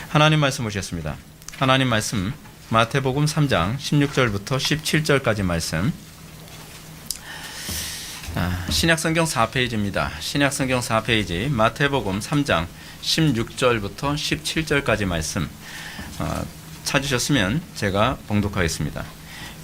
하나님 말씀 보시겠습니다. 하나님 말씀 마태복음 3장 16절부터 17절까지 말씀. 신약성경 4페이지입니다. 신약성경 4페이지 마태복음 3장 16절부터 17절까지 말씀 찾으셨으면 제가 봉독하겠습니다.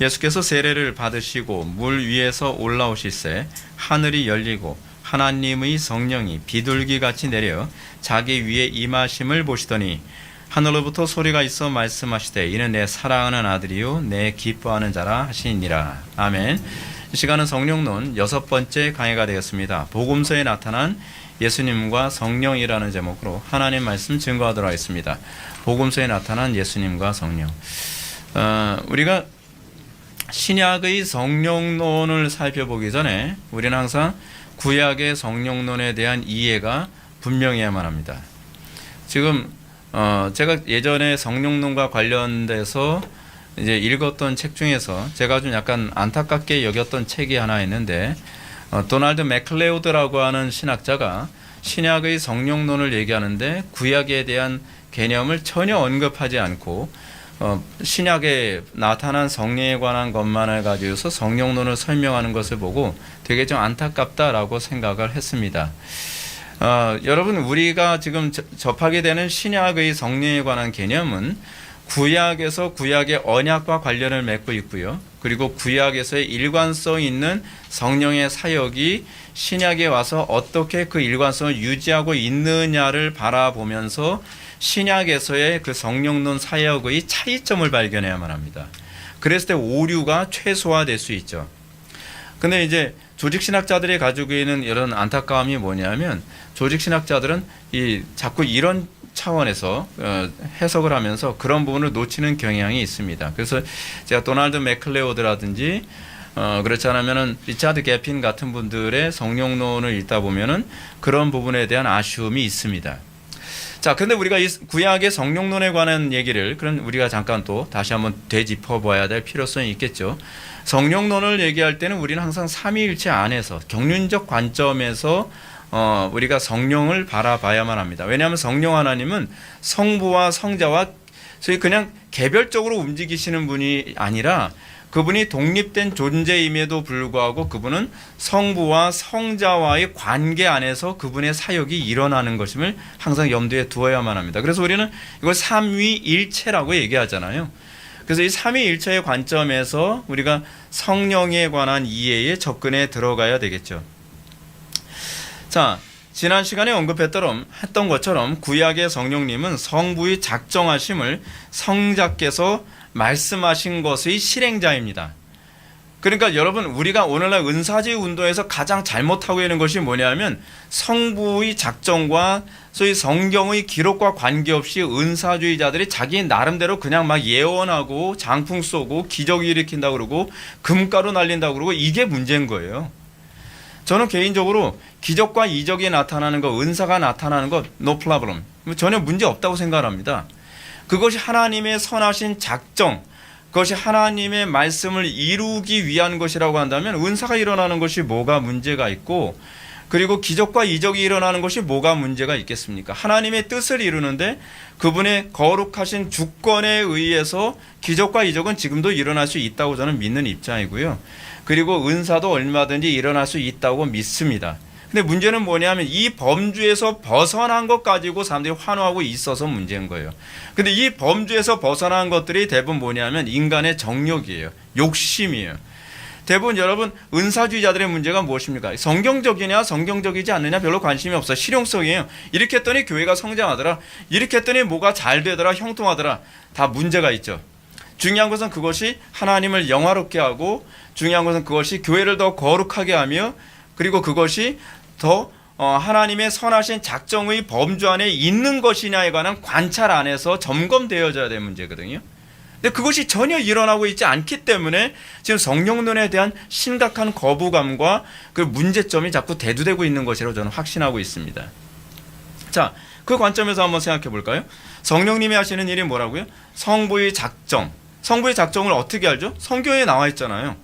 예수께서 세례를 받으시고 물 위에서 올라오실새 하늘이 열리고 하나님의 성령이 비둘기같이 내려 자기 위에 임하심을 보시더니 하늘로부터 소리가 있어 말씀하시되 이는 내 사랑하는 아들이요 내 기뻐하는 자라 하시니라. 아멘. 이 시간은 성령론 6번째 강해가 되겠습니다. 복음서에 나타난 예수님과 성령이라는 제목으로 하나님 말씀 증거하도록 하겠습니다. 복음서에 나타난 예수님과 성령. 우리가 신약의 성령론을 살펴보기 전에 우리는 항상 구약의 성령론에 대한 이해가 분명해야만 합니다. 지금 제가 예전에 성령론과 관련돼서 이제 읽었던 책 중에서 제가 좀 약간 안타깝게 여겼던 책이 하나 있는데 도널드 맥클레오드라고 하는 신학자가 신약의 성령론을 얘기하는데 구약에 대한 개념을 전혀 언급하지 않고 신약에 나타난 성령에 관한 것만을 가지고서 성령론을 설명하는 것을 보고 되게 좀 안타깝다라고 생각을 했습니다. 여러분, 우리가 지금 접하게 되는 신약의 성령에 관한 개념은 구약에서 구약의 언약과 관련을 맺고 있고요. 그리고 구약에서의 일관성 있는 성령의 사역이 신약에 와서 어떻게 그 일관성을 유지하고 있느냐를 바라보면서 신약에서의 그 성령론 사역의 차이점을 발견해야만 합니다. 그랬을 때 오류가 최소화될 수 있죠. 근데 이제 조직신학자들이 가지고 있는 이런 안타까움이 뭐냐면 조직신학자들은 자꾸 이런 차원에서 해석을 하면서 그런 부분을 놓치는 경향이 있습니다. 그래서 제가 도널드 맥클레오드라든지 그렇지 않으면은 리차드 게핀 같은 분들의 성령론을 읽다 보면은 그런 부분에 대한 아쉬움이 있습니다. 자, 근데 우리가 이 구약의 성령론에 관한 얘기를 그럼 우리가 잠깐 또 다시 한번 되짚어 봐야 될 필요성이 있겠죠. 성령론을 얘기할 때는 우리는 항상 삼위일체 안에서 경륜적 관점에서 우리가 성령을 바라봐야만 합니다. 왜냐하면 성령 하나님은 성부와 성자와 그냥 개별적으로 움직이시는 분이 아니라 그분이 독립된 존재임에도 불구하고 그분은 성부와 성자와의 관계 안에서 그분의 사역이 일어나는 것임을 항상 염두에 두어야만 합니다. 그래서 우리는 이걸 삼위일체라고 얘기하잖아요. 그래서 이 삼위일체의 관점에서 우리가 성령에 관한 이해에 접근해 들어가야 되겠죠. 자, 지난 시간에 언급했던 것처럼 구약의 성령님은 성부의 작정하심을 성자께서 말씀하신 것의 실행자입니다. 그러니까 여러분, 우리가 오늘날 은사제의 운동에서 가장 잘못하고 있는 것이 뭐냐면 성부의 작정과 소위 성경의 기록과 관계없이 은사주의자들이 자기 나름대로 그냥 막 예언하고 장풍 쏘고 기적 일으킨다고 그러고 금가루 날린다고 그러고 이게 문제인 거예요. 저는 개인적으로 기적과 이적이 나타나는 것, 은사가 나타나는 것 no problem, 전혀 문제 없다고 생각합니다. 그것이 하나님의 선하신 작정, 그것이 하나님의 말씀을 이루기 위한 것이라고 한다면 은사가 일어나는 것이 뭐가 문제가 있고, 그리고 기적과 이적이 일어나는 것이 뭐가 문제가 있겠습니까? 하나님의 뜻을 이루는데 그분의 거룩하신 주권에 의해서 기적과 이적은 지금도 일어날 수 있다고 저는 믿는 입장이고요. 그리고 은사도 얼마든지 일어날 수 있다고 믿습니다. 근데 문제는 뭐냐면 이 범주에서 벗어난 것 가지고 사람들이 환호하고 있어서 문제인 거예요. 근데 이 범주에서 벗어난 것들이 대부분 뭐냐면 인간의 정욕이에요. 욕심이에요. 대부분 여러분 은사주의자들의 문제가 무엇입니까? 성경적이냐 성경적이지 않느냐 별로 관심이 없어. 실용성이에요. 이렇게 했더니 교회가 성장하더라. 이렇게 했더니 뭐가 잘 되더라. 형통하더라. 다 문제가 있죠. 중요한 것은 그것이 하나님을 영화롭게 하고, 중요한 것은 그것이 교회를 더 거룩하게 하며, 그리고 그것이 더 하나님의 선하신 작정의 범주 안에 있는 것이냐에 관한 관찰 안에서 점검되어져야 될 문제거든요. 근데 그것이 전혀 일어나고 있지 않기 때문에 지금 성령론에 대한 심각한 거부감과 그 문제점이 자꾸 대두되고 있는 것이라고 저는 확신하고 있습니다. 자, 그 관점에서 한번 생각해 볼까요? 성령님이 하시는 일이 뭐라고요? 성부의 작정. 성부의 작정을 어떻게 알죠? 성경에 나와 있잖아요.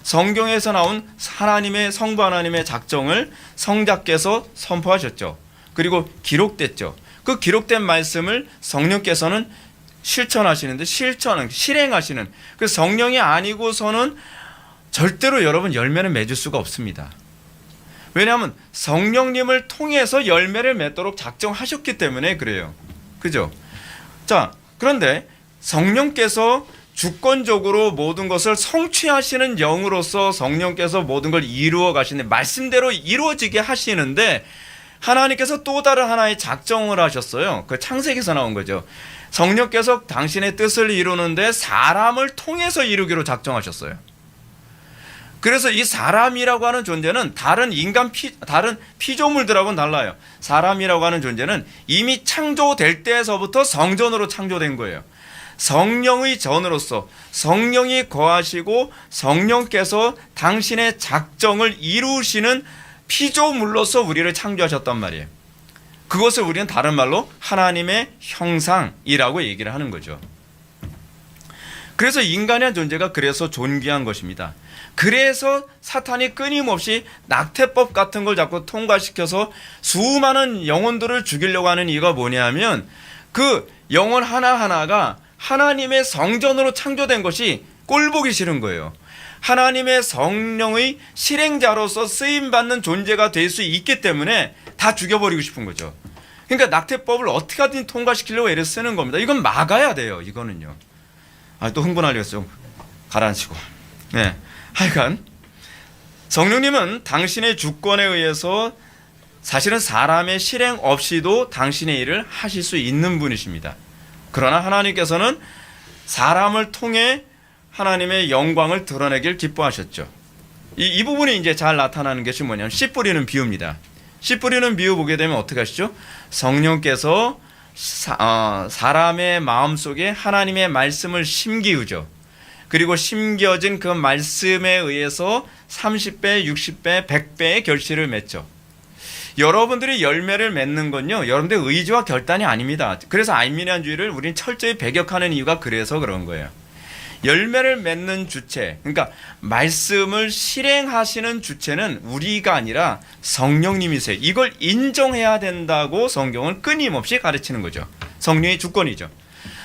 성경에서 나온 하나님의 성부 하나님의 작정을 성자께서 선포하셨죠. 그리고 기록됐죠. 그 기록된 말씀을 성령께서는 실행하시는 그 성령이 아니고서는 절대로 여러분 열매는 맺을 수가 없습니다. 왜냐하면 성령님을 통해서 열매를 맺도록 작정하셨기 때문에 그래요. 그죠? 자, 그런데 성령께서 주권적으로 모든 것을 성취하시는 영으로서 성령께서 모든 걸 이루어 가시는 말씀대로 이루어지게 하시는데 하나님께서 또 다른 하나의 작정을 하셨어요. 그 창세기에서 나온 거죠. 성령께서 당신의 뜻을 이루는데 사람을 통해서 이루기로 작정하셨어요. 그래서 이 사람이라고 하는 존재는 다른 피조물들하고는 달라요. 사람이라고 하는 존재는 이미 창조될 때에서부터 성전으로 창조된 거예요. 성령의 전으로서 성령이 거하시고 성령께서 당신의 작정을 이루시는 피조물로서 우리를 창조하셨단 말이에요. 그것을 우리는 다른 말로 하나님의 형상이라고 얘기를 하는 거죠. 그래서 인간의 존재가 그래서 존귀한 것입니다. 그래서 사탄이 끊임없이 낙태법 같은 걸 자꾸 통과시켜서 수많은 영혼들을 죽이려고 하는 이유가 뭐냐면 그 영혼 하나하나가 하나님의 성전으로 창조된 것이 꼴보기 싫은 거예요. 하나님의 성령의 실행자로서 쓰임받는 존재가 될 수 있기 때문에 다 죽여버리고 싶은 거죠. 그러니까 낙태법을 어떻게 하든 통과시키려고 애를 쓰는 겁니다. 이건 막아야 돼요. 이거는요. 또 흥분하려고 가라앉히고. 네. 하여간 성령님은 당신의 주권에 의해서 사실은 사람의 실행 없이도 당신의 일을 하실 수 있는 분이십니다. 그러나 하나님께서는 사람을 통해 하나님의 영광을 드러내길 기뻐하셨죠. 이 부분이 이제 잘 나타나는 것이 뭐냐면 씨 뿌리는 비유입니다. 씨 뿌리는 비유 보게 되면 어떻게 하시죠? 성령께서 사람의 마음속에 하나님의 말씀을 심기우죠. 그리고 심겨진 그 말씀에 의해서 30배, 60배, 100배의 결실을 맺죠. 여러분들이 열매를 맺는 건요, 여러분들의 의지와 결단이 아닙니다. 그래서 아이미니안주의를 우리는 철저히 배격하는 이유가 그래서 그런 거예요. 열매를 맺는 주체, 그러니까 말씀을 실행하시는 주체는 우리가 아니라 성령님이세요. 이걸 인정해야 된다고 성경은 끊임없이 가르치는 거죠. 성령의 주권이죠.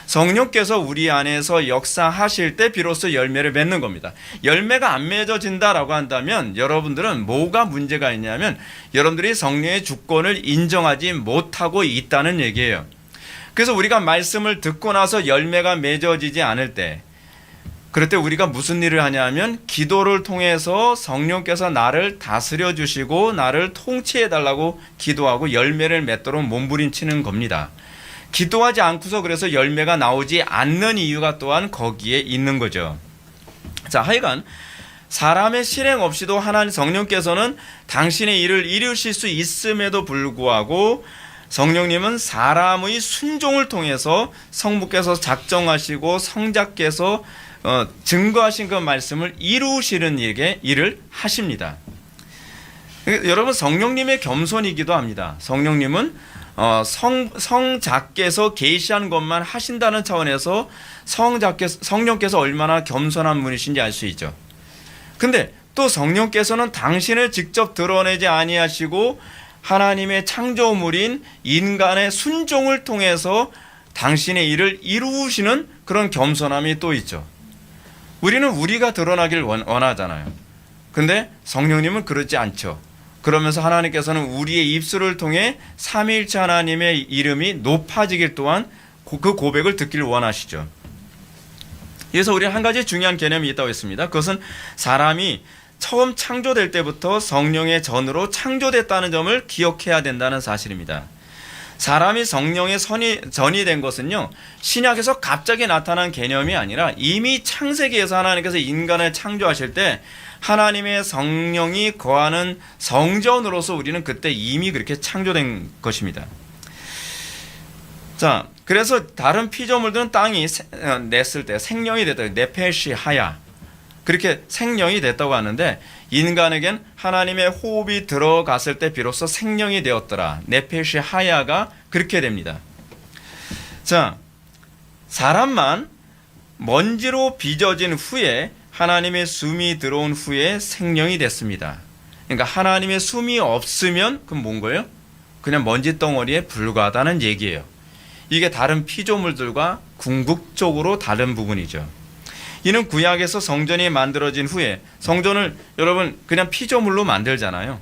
성령께서 우리 안에서 역사하실 때 비로소 열매를 맺는 겁니다. 열매가 안 맺어진다라고 한다면 여러분들은 뭐가 문제가 있냐면 여러분들이 성령의 주권을 인정하지 못하고 있다는 얘기예요. 그래서 우리가 말씀을 듣고 나서 열매가 맺어지지 않을 때, 그럴 때 우리가 무슨 일을 하냐면 기도를 통해서 성령께서 나를 다스려 주시고 나를 통치해 달라고 기도하고 열매를 맺도록 몸부림치는 겁니다. 기도하지 않고서 그래서 열매가 나오지 않는 이유가 또한 거기에 있는 거죠. 자, 하여간 사람의 실행 없이도 하나님 성령께서는 당신의 일을 이루실 수 있음에도 불구하고 성령님은 사람의 순종을 통해서 성부께서 작정하시고 성자께서 증거하신 그 말씀을 이루시는 일을 하십니다. 여러분, 성령님의 겸손이기도 합니다. 성령님은 성자께서 계시한 것만 하신다는 차원에서 성령께서 얼마나 겸손한 분이신지 알 수 있죠. 근데 또 성령께서는 당신을 직접 드러내지 아니하시고 하나님의 창조물인 인간의 순종을 통해서 당신의 일을 이루시는 그런 겸손함이 또 있죠. 우리는 우리가 드러나길 원하잖아요. 근데 성령님은 그렇지 않죠. 그러면서 하나님께서는 우리의 입술을 통해 삼위일체 하나님의 이름이 높아지길 또한 그 고백을 듣기를 원하시죠. 그래서 우리는 한 가지 중요한 개념이 있다고 했습니다. 그것은 사람이 처음 창조될 때부터 성령의 전으로 창조됐다는 점을 기억해야 된다는 사실입니다. 사람이 성령의 전이 된 것은요, 신약에서 갑자기 나타난 개념이 아니라 이미 창세기에서 하나님께서 인간을 창조하실 때 하나님의 성령이 거하는 성전으로서 우리는 그때 이미 그렇게 창조된 것입니다. 자, 그래서 다른 피조물들은 땅이 냈을 때 생명이 됐다, 네페시 하야, 그렇게 생명이 됐다고 하는데 인간에겐 하나님의 호흡이 들어갔을 때 비로소 생명이 되었더라, 네페시 하야가 그렇게 됩니다. 자, 사람만 먼지로 빚어진 후에 하나님의 숨이 들어온 후에 생명이 됐습니다. 그러니까 하나님의 숨이 없으면 그건 뭔 거예요? 그냥 먼지 덩어리에 불과하다는 얘기예요. 이게 다른 피조물들과 궁극적으로 다른 부분이죠. 이는 구약에서 성전이 만들어진 후에 성전을 여러분 그냥 피조물로 만들잖아요.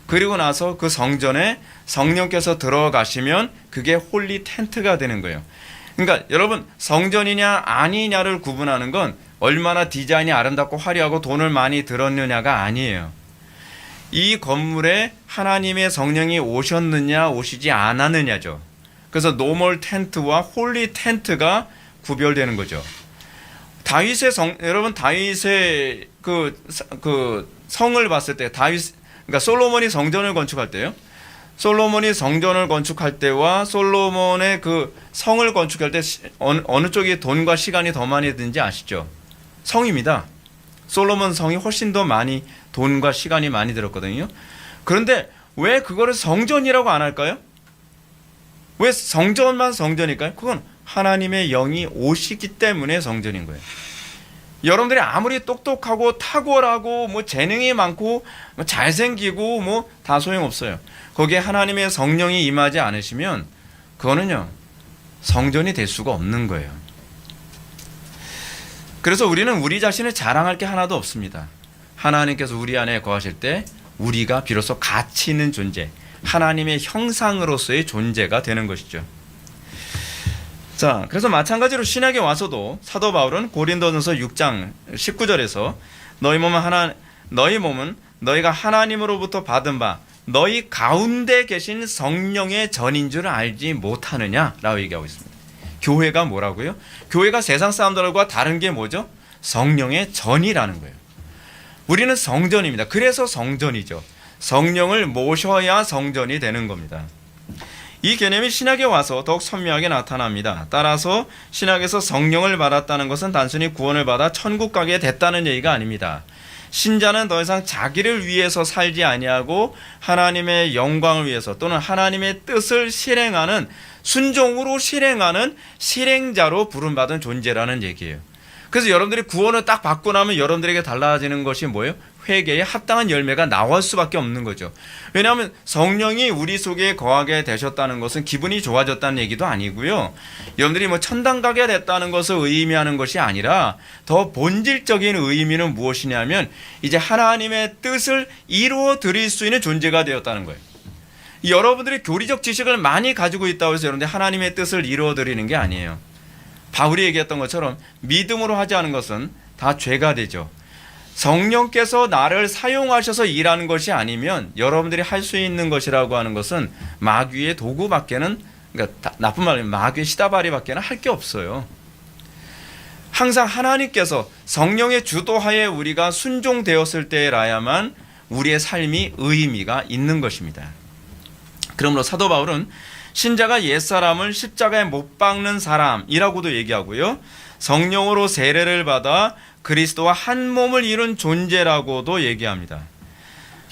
그리고 나서 그 성전에 성령께서 들어가시면 그게 홀리 텐트가 되는 거예요. 그러니까 여러분 성전이냐 아니냐를 구분하는 건 얼마나 디자인이 아름답고 화려하고 돈을 많이 들었느냐가 아니에요. 이 건물에 하나님의 성령이 오셨느냐 오시지 않았느냐죠. 그래서 노멀 텐트와 홀리 텐트가 구별되는 거죠. 여러분 다윗의 그 성을 봤을 때 그러니까 솔로몬이 성전을 건축할 때요. 솔로몬이 성전을 건축할 때와 솔로몬의 그 성을 건축할 때 어느 쪽이 돈과 시간이 더 많이 드는지 아시죠? 성입니다. 솔로몬 성이 훨씬 더 많이 돈과 시간이 많이 들었거든요. 그런데 왜 그거를 성전이라고 안 할까요? 왜 성전만 성전일까요? 그건 하나님의 영이 오시기 때문에 성전인 거예요. 여러분들이 아무리 똑똑하고 탁월하고 뭐 재능이 많고 뭐 잘생기고 뭐 다 소용없어요. 거기에 하나님의 성령이 임하지 않으시면 그거는요 성전이 될 수가 없는 거예요. 그래서 우리는 우리 자신을 자랑할 게 하나도 없습니다. 하나님께서 우리 안에 거하실 때 우리가 비로소 가치 있는 존재, 하나님의 형상으로서의 존재가 되는 것이죠. 자, 그래서 마찬가지로 신약에 와서도 사도 바울은 고린도전서 6장 19절에서 너희 몸은 너희가 하나님으로부터 받은 바 너희 가운데 계신 성령의 전인 줄 알지 못하느냐라고 얘기하고 있습니다. 교회가 뭐라고요? 교회가 세상 사람들과 다른 게 뭐죠? 성령의 전이라는 거예요. 우리는 성전입니다. 그래서 성전이죠. 성령을 모셔야 성전이 되는 겁니다. 이 개념이 신약에 와서 더욱 선명하게 나타납니다. 따라서 신약에서 성령을 받았다는 것은 단순히 구원을 받아 천국 가게 됐다는 얘기가 아닙니다. 신자는 더 이상 자기를 위해서 살지 아니하고 하나님의 영광을 위해서 또는 하나님의 뜻을 실행하는 순종으로 실행하는 실행자로 부름받은 존재라는 얘기예요. 그래서 여러분들이 구원을 딱 받고 나면 여러분들에게 달라지는 것이 뭐예요? 회개에 합당한 열매가 나올 수밖에 없는 거죠. 왜냐하면 성령이 우리 속에 거하게 되셨다는 것은 기분이 좋아졌다는 얘기도 아니고요. 여러분들이 뭐 천당 가게 됐다는 것을 의미하는 것이 아니라 더 본질적인 의미는 무엇이냐면 이제 하나님의 뜻을 이루어 드릴 수 있는 존재가 되었다는 거예요. 여러분들이 교리적 지식을 많이 가지고 있다고 해서 여러분들이 하나님의 뜻을 이루어 드리는 게 아니에요. 바울이 얘기했던 것처럼 믿음으로 하지 않은 것은 다 죄가 되죠. 성령께서 나를 사용하셔서 일하는 것이 아니면 여러분들이 할 수 있는 것이라고 하는 것은 마귀의 도구밖에는, 그러니까 나쁜 말로 마귀의 시다바리밖에는 할 게 없어요. 항상 하나님께서 성령의 주도하에 우리가 순종되었을 때라야만 우리의 삶이 의미가 있는 것입니다. 그러므로 사도 바울은 신자가 옛사람을 십자가에 못 박는 사람이라고도 얘기하고요. 성령으로 세례를 받아 그리스도와 한 몸을 이룬 존재라고도 얘기합니다.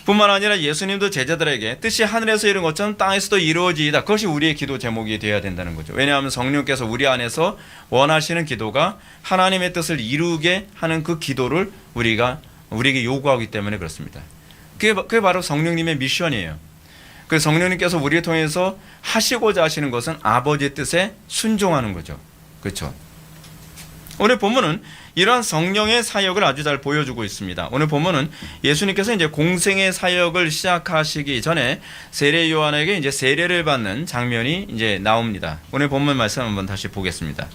뿐만 아니라 예수님도 제자들에게 뜻이 하늘에서 이룬 것처럼 땅에서도 이루어지이다. 그것이 우리의 기도 제목이 되어야 된다는 거죠. 왜냐하면 성령께서 우리 안에서 원하시는 기도가 하나님의 뜻을 이루게 하는 그 기도를 우리에게 요구하기 때문에 그렇습니다. 그게 바로 성령님의 미션이에요. 그 성령님께서 우리를 통해서 하시고자 하시는 것은 아버지의 뜻에 순종하는 거죠. 그렇죠? 오늘 본문은 이러한 성령의 사역을 아주 잘 보여주고 있습니다. 오늘 본문은 예수님께서 이제 공생의 사역을 시작하시기 전에 세례 요한에게 이제 세례를 받는 장면이 이제 나옵니다. 오늘 본문 말씀 한번 다시 보겠습니다.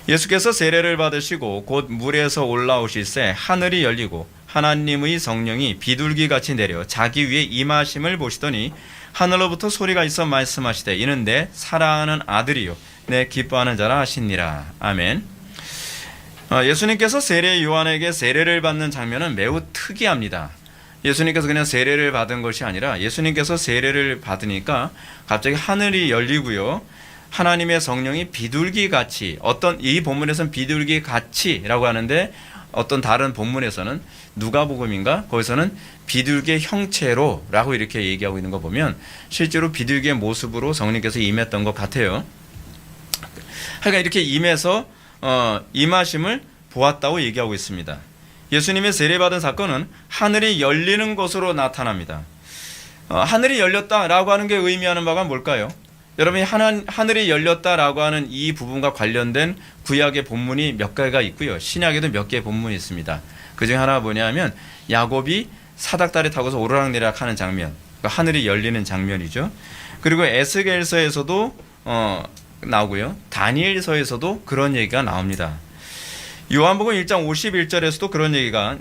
예수께서 세례를 받으시고 곧 물에서 올라오실새 하늘이 열리고 하나님의 성령이 비둘기같이 내려 자기 위에 임하심을 보시더니 하늘로부터 소리가 있어 말씀하시되 이는 내 사랑하는 아들이요 내 기뻐하는 자라 하시니라. 아멘. 예수님께서 세례 요한에게 세례를 받는 장면은 매우 특이합니다. 예수님께서 그냥 세례를 받은 것이 아니라 예수님께서 세례를 받으니까 갑자기 하늘이 열리고요. 하나님의 성령이 비둘기같이, 이 본문에서는 비둘기같이라고 하는데 어떤 다른 본문에서는 누가복음인가? 거기서는 비둘기의 형체로라고 이렇게 얘기하고 있는 거 보면 실제로 비둘기의 모습으로 성령께서 임했던 것 같아요. 하여간 이렇게 임해서 임하심을 보았다고 얘기하고 있습니다. 예수님의 세례받은 사건은 하늘이 열리는 것으로 나타납니다. 하늘이 열렸다라고 하는 게 의미하는 바가 뭘까요? 여러분이 하늘이 열렸다라고 하는 이 부분과 관련된 구약의 본문이 몇 개가 있고요. 신약에도 몇 개의 본문이 있습니다. 그중에 하나가 뭐냐면 야곱이 사닥다리 타고서 오르락내리락 하는 장면, 그러니까 하늘이 열리는 장면이죠. 그리고 에스겔서에서도 나오고요. 다니엘서에서도 그런 얘기가 나옵니다. 요한복음 1장 51절에서도 그런 얘기가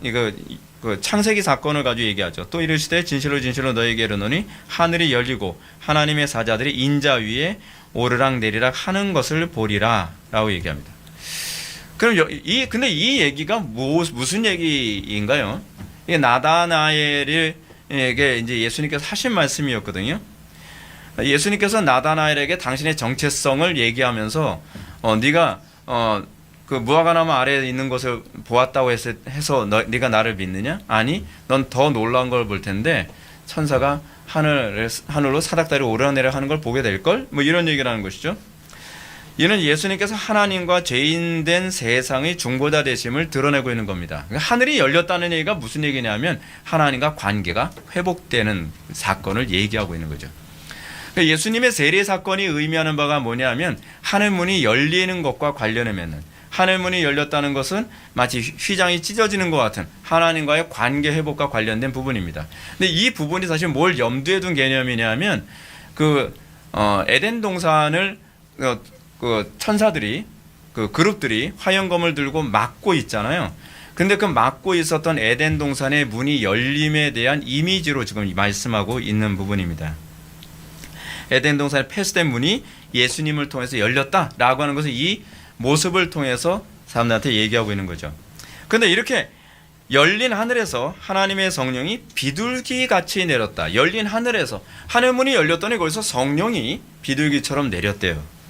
그 창세기 사건을 가지고 얘기하죠. 또 이르시되 진실로 진실로 너희에게 이르노니 하늘이 열리고 하나님의 사자들이 인자 위에 오르락내리락 하는 것을 보리라 라고 얘기합니다. 그럼 근데 이 얘기가 무슨 얘기인가요? 이게 나다나엘에게 이제 예수님께서 하신 말씀이었거든요. 예수님께서 나다나엘에게 당신의 정체성을 얘기하면서 네가 그 무화과나무 아래에 있는 것을 보았다고 해서 네가 나를 믿느냐? 아니, 넌 더 놀라운 걸 볼 텐데 천사가 하늘로 사닥다리로 오르락내리락 하는 걸 보게 될걸? 뭐 이런 얘기를 하는 것이죠. 이는 예수님께서 하나님과 죄인된 세상의 중보자 되심을 드러내고 있는 겁니다. 그러니까 하늘이 열렸다는 얘기가 무슨 얘기냐면 하나님과 관계가 회복되는 사건을 얘기하고 있는 거죠. 그러니까 예수님의 세례 사건이 의미하는 바가 뭐냐면 하늘문이 열리는 것과 관련해 맺는, 하늘문이 열렸다는 것은 마치 휘장이 찢어지는 것 같은 하나님과의 관계 회복과 관련된 부분입니다. 근데 이 부분이 사실 뭘 염두에 둔 개념이냐면 에덴 동산을 그 천사들이 그 그룹들이 화염검을 들고 막고 있잖아요. 근데 그 막고 있었던 에덴 동산의 문이 열림에 대한 이미지로 지금 말씀하고 있는 부분입니다. 에덴 동산에 폐쇄된 문이 예수님을 통해서 열렸다라고 하는 것을 이 모습을 통해서 사람들한테 얘기하고 있는 거죠. 그런데 이렇게 열린 하늘에서 하나님의 성령이 비둘기 같이 내렸다. 열린 하늘에서 하늘문이 열렸더니 거기서 성령이 비둘기처럼 내렸대요.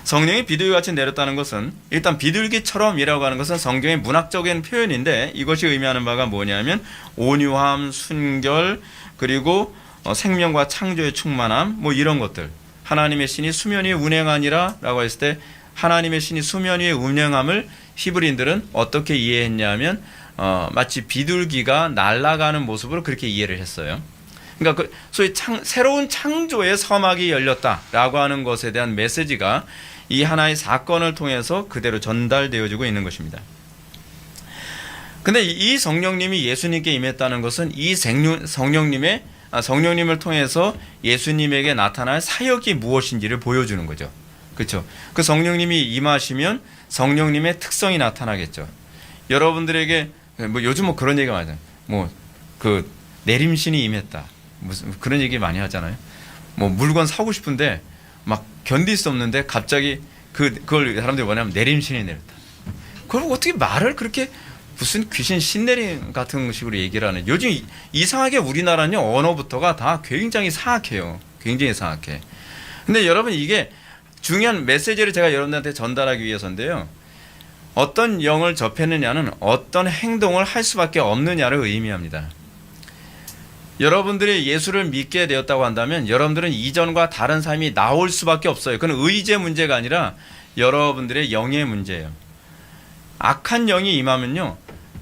성령이 비둘기같이 내렸다는 것은 일단 비둘기처럼이라고 하는 것은 성경의 문학적인 표현인데 이것이 의미하는 바가 뭐냐면 온유함, 순결, 그리고 생명과 창조의 충만함, 뭐 이런 것들. 하나님의 신이 수면 위에 운행하니라 라고 했을 때 하나님의 신이 수면 위에 운행함을 히브리인들은 어떻게 이해했냐면 마치 비둘기가 날아가는 모습으로 그렇게 이해를 했어요. 그러니까 소위 새로운 창조의 서막이 열렸다라고 하는 것에 대한 메시지가 이 하나의 사건을 통해서 그대로 전달되어지고 있는 것입니다. 근데 이 성령님이 예수님께 임했다는 것은 이 성령님을 통해서 예수님에게 나타날 사역이 무엇인지를 보여주는 거죠. 그렇죠? 그 성령님이 임하시면 성령님의 특성이 나타나겠죠. 여러분들에게 뭐 요즘 뭐 그런 얘기가 많아요. 뭐 그 내림신이 임했다. 무슨 그런 얘기 많이 하잖아요. 뭐 물건 사고 싶은데 막 견딜 수 없는데 갑자기 그걸 사람들이 뭐냐면 내림신이 내렸다. 그걸 어떻게 말을 그렇게 무슨 귀신 신내림 같은 식으로 얘기를 하는. 요즘 이상하게 우리나라는 언어부터가 다 굉장히 사악해요. 굉장히 사악해. 근데 여러분 이게 중요한 메시지를 제가 여러분들한테 전달하기 위해서인데요. 어떤 영을 접했느냐는 어떤 행동을 할 수밖에 없느냐를 의미합니다. 여러분들이 예수를 믿게 되었다고 한다면 여러분들은 이전과 다른 삶이 나올 수밖에 없어요. 그건 의지의 문제가 아니라 여러분들의 영의 문제예요. 악한 영이 임하면요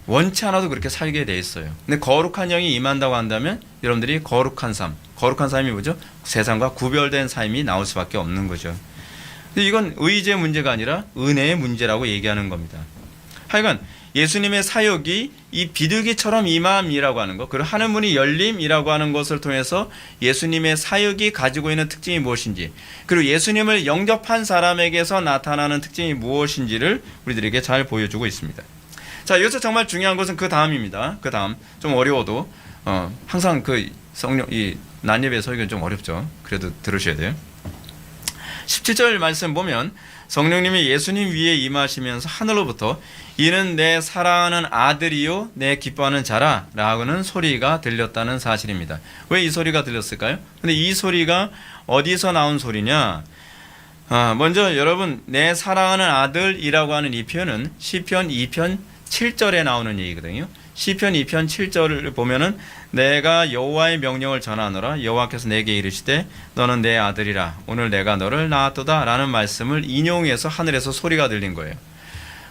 원치 않아도 그렇게 살게 돼 있어요. 근데 거룩한 영이 임한다고 한다면 여러분들이 거룩한 삶이 뭐죠? 세상과 구별된 삶이 나올 수밖에 없는 거죠. 근데 이건 의지의 문제가 아니라 은혜의 문제라고 얘기하는 겁니다. 하여간 예수님의 사역이 이 비둘기처럼 임함이라고 하는 것, 그리고 하늘문이 열림이라고 하는 것을 통해서 예수님의 사역이 가지고 있는 특징이 무엇인지, 그리고 예수님을 영접한 사람에게서 나타나는 특징이 무엇인지를 우리들에게 잘 보여주고 있습니다. 자, 여기서 정말 중요한 것은 그 다음입니다. 그 다음 좀 어려워도 항상 이 난예배 설교는 좀 어렵죠. 그래도 들으셔야 돼요. 17절 말씀 보면 성령님이 예수님 위에 임하시면서 하늘로부터 이는 내 사랑하는 아들이요 내 기뻐하는 자라 라고는 소리가 들렸다는 사실입니다. 왜 이 소리가 들렸을까요? 근데 이 소리가 어디서 나온 소리냐? 먼저 여러분 내 사랑하는 아들이라고 하는 이 표현은 시편 2편 7절에 나오는 얘기거든요. 시편 2편 7절을 보면은 내가 여호와의 명령을 전하노라 여호와께서 내게 이르시되 너는 내 아들이라 오늘 내가 너를 낳았도다 라는 말씀을 인용해서 하늘에서 소리가 들린 거예요.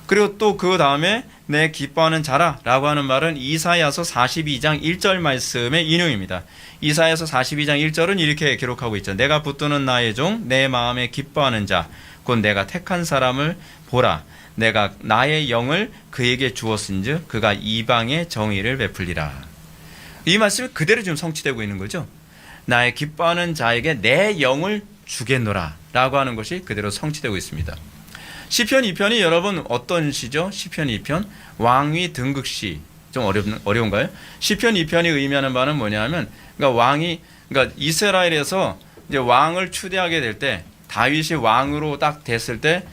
그리고 또 그 다음에 내 기뻐하는 자라라고 하는 말은 이사야서 42장 1절 말씀의 인용입니다. 이사야서 42장 1절은 이렇게 기록하고 있죠. 내가 붙드는 나의 종 내 마음에 기뻐하는 자 곧 내가 택한 사람을 보라. 내가 나의 영을 그에게 주었은즉 그가 이방의 정의를 베풀리라. 이 말씀이 그대로 지금 성취되고 있는 거죠. 나의 기뻐하는 자에게 내 영을 주겠노라 라고 하는 것이 그대로 성취되고 있습니다. 시편 2편이 여러분 어떤 시죠? 시편 2편 왕위 등극시. 좀 어려운가요? 시편 2편이 의미하는 바는 뭐냐면 그러니까 이스라엘에서 이제 왕을 추대하게 될 때 다윗이 왕으로 딱 됐을 때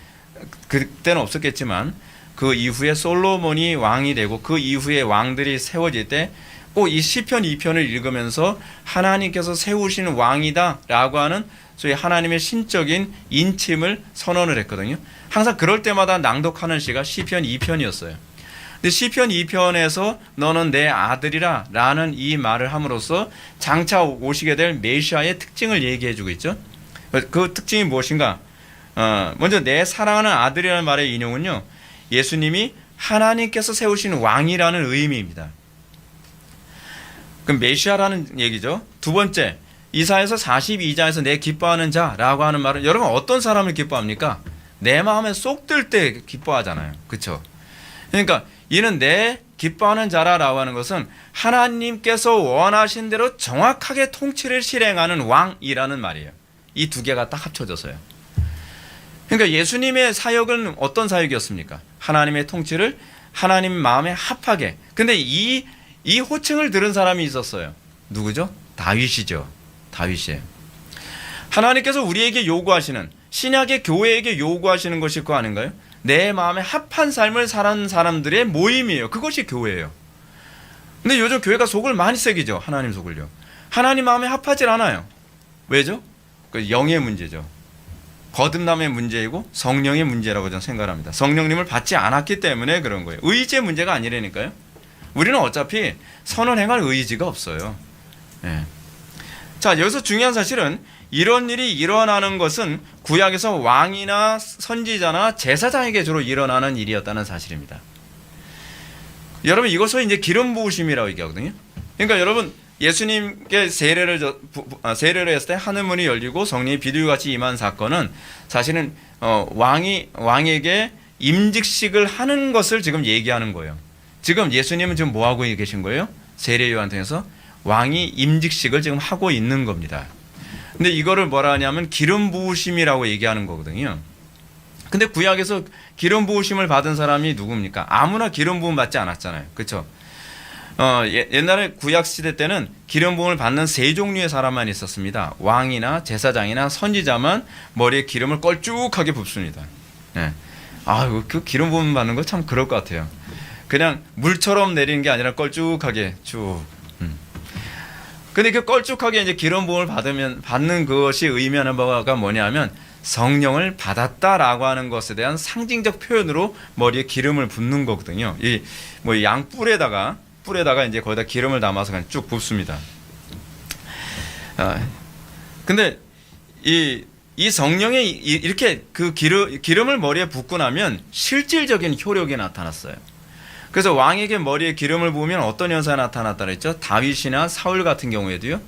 그때는 없었겠지만 그 이후에 솔로몬이 왕이 되고 그 이후에 왕들이 세워질 때 꼭 이 시편 2편을 읽으면서 하나님께서 세우신 왕이다라고 하는 소위 하나님의 신적인 인침을 선언을 했거든요. 항상 그럴 때마다 낭독하는 시가 시편 2편이었어요. 근데 시편 2편에서 너는 내 아들이라 라는 이 말을 함으로써 장차 오시게 될 메시아의 특징을 얘기해 주고 있죠. 그 특징이 무엇인가? 먼저 내 사랑하는 아들이라는 말의 인용은요, 예수님이 하나님께서 세우신 왕이라는 의미입니다. 그럼 메시아라는 얘기죠. 두 번째, 이사야서 42장에서 내 기뻐하는 자라고 하는 말은 여러분 어떤 사람을 기뻐합니까? 내 마음에 쏙 들 때 기뻐하잖아요. 그렇죠? 그러니까 이는 내 기뻐하는 자라라고 하는 것은 하나님께서 원하신 대로 정확하게 통치를 실행하는 왕이라는 말이에요. 이 두 개가 딱 합쳐져서요. 그러니까 예수님의 사역은 어떤 사역이었습니까? 하나님의 통치를 하나님 마음에 합하게. 근데 이 호칭을 들은 사람이 있었어요. 누구죠? 다윗이죠. 다윗이에요. 하나님께서 우리에게 요구하시는, 신약의 교회에게 요구하시는 것이 그거 아닌가요? 내 마음에 합한 삶을 사는 사람들의 모임이에요. 그것이 교회예요. 근데 요즘 교회가 속을 많이 새기죠. 하나님 속을요. 하나님 마음에 합하질 않아요. 왜죠? 그 영의 문제죠. 거듭남의 문제이고 성령의 문제라고 저는 생각합니다. 성령님을 받지 않았기 때문에 그런 거예요. 의지의 문제가 아니라니까요. 우리는 어차피 선을 행할 의지가 없어요. 네. 자, 여기서 중요한 사실은 이런 일이 일어나는 것은 구약에서 왕이나 선지자나 제사장에게 주로 일어나는 일이었다는 사실입니다. 여러분 이것을 이제 기름 부으심이라고 얘기하거든요. 그러니까 여러분 예수님께 세례를 했을 때 하늘 문이 열리고 성령이 비둘기같이 임한 사건은 사실은 왕에게 임직식을 하는 것을 지금 얘기하는 거예요. 지금 예수님은 지금 뭐 하고 계신 거예요? 세례 요한 통해서 왕이 임직식을 지금 하고 있는 겁니다. 근데 이거를 뭐라 하냐면 기름 부으심이라고 얘기하는 거거든요. 근데 구약에서 기름 부으심을 받은 사람이 누굽니까? 아무나 기름 부음 받지 않았잖아요. 그렇죠? 옛날에 구약 시대 때는 기름 부음을 받는 세 종류의 사람만 있었습니다. 왕이나 제사장이나 선지자만 머리에 기름을 걸쭉하게 붓습니다. 네. 그 기름 부음 받는 거 참 그럴 것 같아요. 그냥 물처럼 내리는 게 아니라 걸쭉하게 쭉. 근데 그 걸쭉하게 이제 기름 부음을 받는 것이 의미하는 바가 뭐냐면 성령을 받았다라고 하는 것에 대한 상징적 표현으로 머리에 기름을 붓는 거거든요. 이 뭐 양뿔에다가 이제 거기다 기름을 담아서 그냥 쭉 붓습니다. 근데 이 성령의 이렇게 그 기름을 머리에 붓고 나면 실질적인 효력이 나타났어요. 그래서 왕에게 머리에 기름을 부으면 어떤 현상이 나타났다 그랬죠? 다윗이나 사울 같은 경우에도요.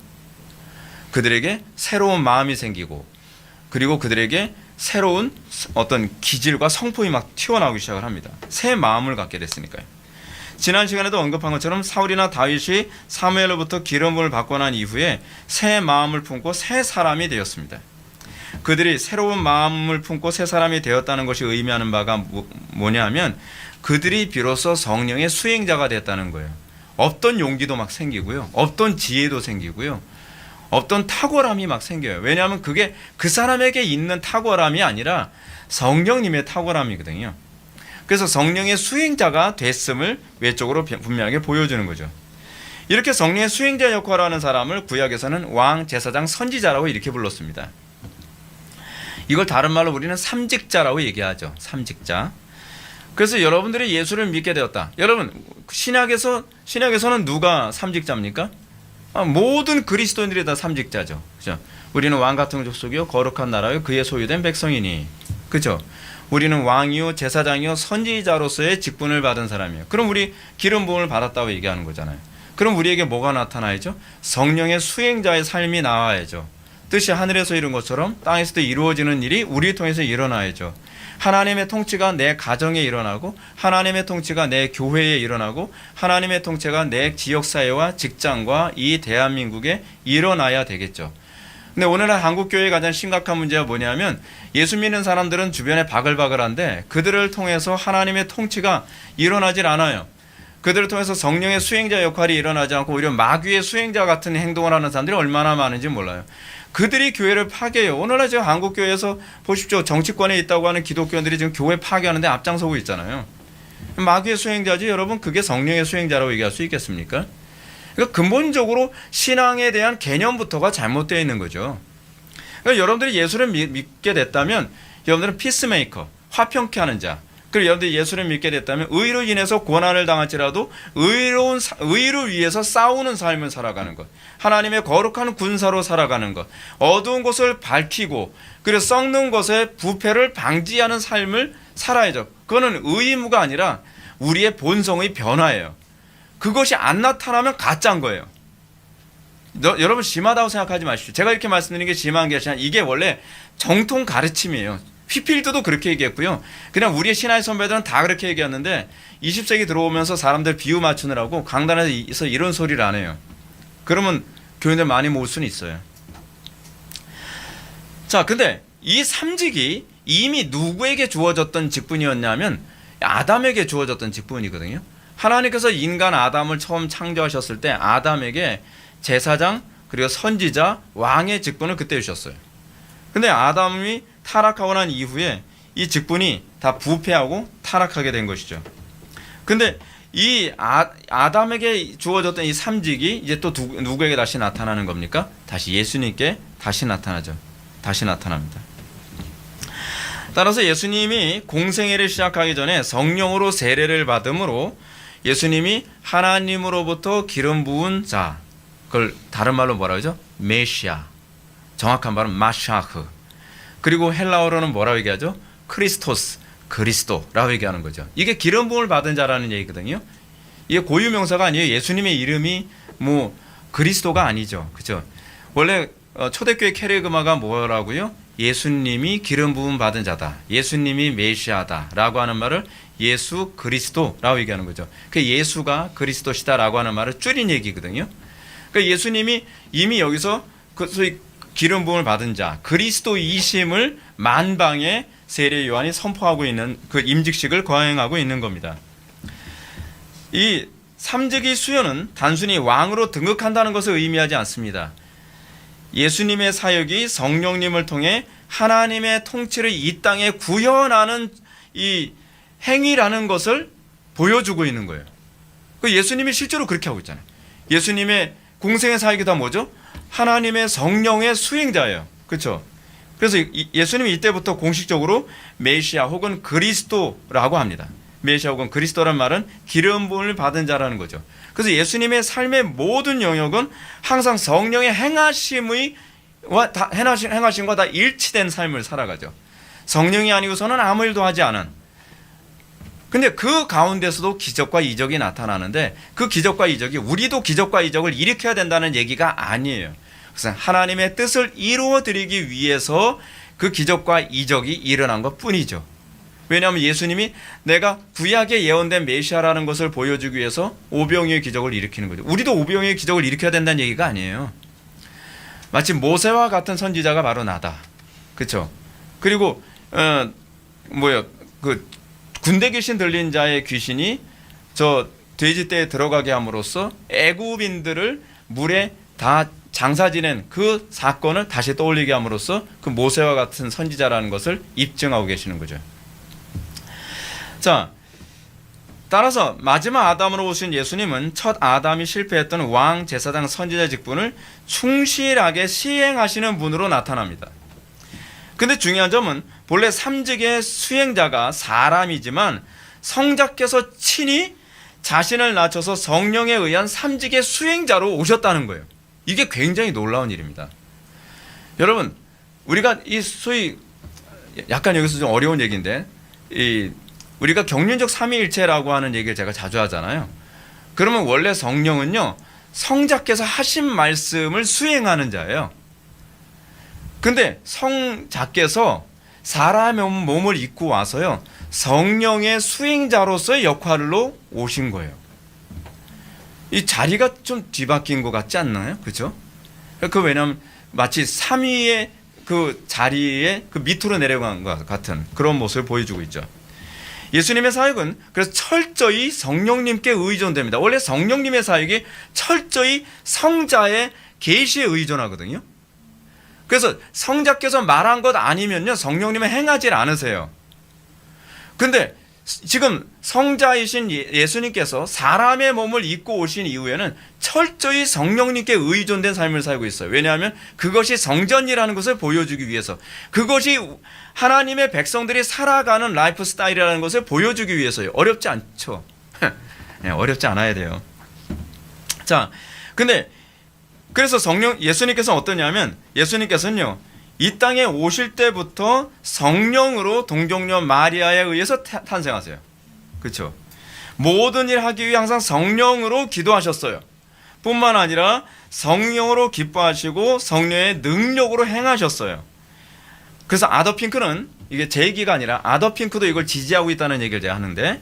그들에게 새로운 마음이 생기고 그리고 그들에게 새로운 어떤 기질과 성품이 막 튀어나오기 시작을 합니다. 새 마음을 갖게 됐으니까요. 지난 시간에도 언급한 것처럼 사울이나 다윗이 사무엘로부터 기름을 받고 난 이후에 새 마음을 품고 새 사람이 되었습니다. 그들이 새로운 마음을 품고 새 사람이 되었다는 것이 의미하는 바가 뭐냐면 그들이 비로소 성령의 수행자가 됐다는 거예요. 없던 용기도 막 생기고요. 없던 지혜도 생기고요. 없던 탁월함이 막 생겨요. 왜냐하면 그게 그 사람에게 있는 탁월함이 아니라 성령님의 탁월함이거든요. 그래서 성령의 수행자가 됐음을 외적으로 분명하게 보여주는 거죠. 이렇게 성령의 수행자 역할을 하는 사람을 구약에서는 왕, 제사장, 선지자라고 이렇게 불렀습니다. 이걸 다른 말로 우리는 삼직자라고 얘기하죠. 삼직자. 그래서 여러분들이 예수를 믿게 되었다. 여러분 신약에서는 누가 삼직자입니까? 모든 그리스도인들이 다 삼직자죠. 그죠? 우리는 왕 같은 족속이요 거룩한 나라요 그의 소유된 백성이니. 그죠? 우리는 왕이요 제사장이요 선지자로서의 직분을 받은 사람이에요. 그럼 우리 기름 부음을 받았다고 얘기하는 거잖아요. 그럼 우리에게 뭐가 나타나야죠? 성령의 수행자의 삶이 나와야죠. 뜻이 하늘에서 이룬 것처럼 땅에서도 이루어지는 일이 우리 통해서 일어나야죠. 하나님의 통치가 내 가정에 일어나고, 하나님의 통치가 내 교회에 일어나고, 하나님의 통치가 내 지역사회와 직장과 이 대한민국에 일어나야 되겠죠. 근데 오늘날 한국교회의 가장 심각한 문제가 뭐냐면, 예수 믿는 사람들은 주변에 바글바글한데 그들을 통해서 하나님의 통치가 일어나질 않아요. 그들을 통해서 성령의 수행자 역할이 일어나지 않고 오히려 마귀의 수행자 같은 행동을 하는 사람들이 얼마나 많은지 몰라요. 그들이 교회를 파괴해요. 오늘날 지금 한국교회에서 보십시오. 정치권에 있다고 하는 기독교인들이 지금 교회 파괴하는데 앞장서고 있잖아요. 마귀의 수행자지 여러분, 그게 성령의 수행자라고 얘기할 수 있겠습니까? 그러니까 근본적으로 신앙에 대한 개념부터가 잘못되어 있는 거죠. 그러니까 여러분들이 예수를 믿게 됐다면 여러분들은 피스메이커, 화평케 하는 자, 그리고 여러분들이 예수를 믿게 됐다면 의로 인해서 고난을 당할지라도 의를 위해서 싸우는 삶을 살아가는 것, 하나님의 거룩한 군사로 살아가는 것, 어두운 것을 밝히고 그리고 썩는 것의 부패를 방지하는 삶을 살아야죠. 그거는 의무가 아니라 우리의 본성의 변화예요. 그것이 안 나타나면 가짜인 거예요. 여러분 심하다고 생각하지 마십시오. 제가 이렇게 말씀드리는 게 심한 게 아니라 이게 원래 정통 가르침이에요. 휘필드도 그렇게 얘기했고요. 그냥 우리의 신화의 선배들은 다 그렇게 얘기했는데 20세기 들어오면서 사람들 비유 맞추느라고 강단에서 이런 소리를 안 해요. 그러면 교인들 많이 모을 수는 있어요. 자, 근데 이 삼직이 이미 누구에게 주어졌던 직분이었냐면 아담에게 주어졌던 직분이거든요. 하나님께서 인간 아담을 처음 창조하셨을 때 아담에게 제사장 그리고 선지자 왕의 직분을 그때 주셨어요. 근데 아담이 타락하고 난 이후에 이 직분이 다 부패하고 타락하게 된 것이죠. 근데 이 아담에게 주어졌던 이 삼직이 이제 또 누구에게 다시 나타나는 겁니까? 다시 예수님께 다시 나타나죠. 다시 나타납니다. 따라서 예수님이 공생애를 시작하기 전에 성령으로 세례를 받음으로 예수님이 하나님으로부터 기름 부은 자, 그걸 다른 말로 뭐라 그러죠? 메시아, 정확한 말은 마샤흐. 그리고 헬라어로는 뭐라고 얘기하죠? 크리스토스, 그리스도라고 얘기하는 거죠. 이게 기름 부음을 받은 자라는 얘기거든요. 이게 고유명사가 아니에요. 예수님의 이름이 뭐 그리스도가 아니죠. 그렇죠? 원래 초대교회 캐리그마가 뭐라고요? 예수님이 기름 부음 받은 자다, 예수님이 메시아다라고 하는 말을 예수 그리스도라고 얘기하는 거죠. 그 예수가 그리스도시다라고 하는 말을 줄인 얘기거든요. 그러니까 예수님이 이미 여기서 소위 기름 부음을 받은 자, 그리스도이심을 만방에 세례 요한이 선포하고 있는 그 임직식을 거행하고 있는 겁니다. 이 삼직의 수요는 단순히 왕으로 등극한다는 것을 의미하지 않습니다. 예수님의 사역이 성령님을 통해 하나님의 통치를 이 땅에 구현하는 이 행위라는 것을 보여주고 있는 거예요. 예수님이 실제로 그렇게 하고 있잖아요. 예수님의 공생의 사역이 다 뭐죠? 하나님의 성령의 수행자예요. 그렇죠? 그래서 예수님이 이때부터 공식적으로 메시아 혹은 그리스도라고 합니다. 메시아 혹은 그리스도란 말은 기름 부음을 받은 자라는 거죠. 그래서 예수님의 삶의 모든 영역은 항상 성령의 행하심과 다 일치된 삶을 살아가죠. 성령이 아니고서는 아무 일도 하지 않은. 근데 그 가운데서도 기적과 이적이 나타나는데 그 기적과 이적이 우리도 기적과 이적을 일으켜야 된다는 얘기가 아니에요. 그래서 하나님의 뜻을 이루어 드리기 위해서 그 기적과 이적이 일어난 것 뿐이죠. 왜냐하면 예수님이 내가 구약에 예언된 메시아라는 것을 보여주기 위해서 오병이의 기적을 일으키는 거죠. 우리도 오병이의 기적을 일으켜야 된다는 얘기가 아니에요. 마치 모세와 같은 선지자가 바로 나다. 그렇죠? 그리고 군대 귀신 들린 자의 귀신이 저 돼지떼에 들어가게 함으로써 애굽인들을 물에 다 장사 지낸 그 사건을 다시 떠올리게 함으로써 그 모세와 같은 선지자라는 것을 입증하고 계시는 거죠. 자, 따라서 마지막 아담으로 오신 예수님은 첫 아담이 실패했던 왕, 제사장, 선지자 직분을 충실하게 시행하시는 분으로 나타납니다. 근데 중요한 점은 본래 삼직의 수행자가 사람이지만 성자께서 친히 자신을 낮춰서 성령에 의한 삼직의 수행자로 오셨다는 거예요. 이게 굉장히 놀라운 일입니다. 여러분, 우리가 이 소위 약간 여기서 좀 어려운 얘기인데 우리가 경륜적 삼위일체라고 하는 얘기를 제가 자주 하잖아요. 그러면 원래 성령은요, 성자께서 하신 말씀을 수행하는 자예요. 근데 성자께서 사람의 몸을 입고 와서요, 성령의 수행자로서의 역할로 오신 거예요. 이 자리가 좀 뒤바뀐 것 같지 않나요? 그죠? 왜냐하면 마치 삼위의 그 자리에 그 밑으로 내려간 것 같은 그런 모습을 보여주고 있죠. 예수님의 사역은 그래서 철저히 성령님께 의존됩니다. 원래 성령님의 사역이 철저히 성자의 계시에 의존하거든요. 그래서 성자께서 말한 것 아니면요, 성령님은 행하지 않으세요. 근데 지금 성자이신 예수님께서 사람의 몸을 입고 오신 이후에는 철저히 성령님께 의존된 삶을 살고 있어요. 왜냐하면 그것이 성전이라는 것을 보여주기 위해서, 그것이 하나님의 백성들이 살아가는 라이프 스타일이라는 것을 보여주기 위해서요. 어렵지 않죠. 네, 어렵지 않아야 돼요. 자, 근데 그래서 예수님께서는 어떠냐면, 예수님께서는요, 이 땅에 오실 때부터 성령으로 동정녀 마리아에 의해서 탄생하세요. 그렇죠? 모든 일 하기 위해 항상 성령으로 기도하셨어요. 뿐만 아니라 성령으로 기뻐하시고 성령의 능력으로 행하셨어요. 그래서 아더핑크는, 이게 제 얘기가 아니라 아더핑크도 이걸 지지하고 있다는 얘기를 제가 하는데,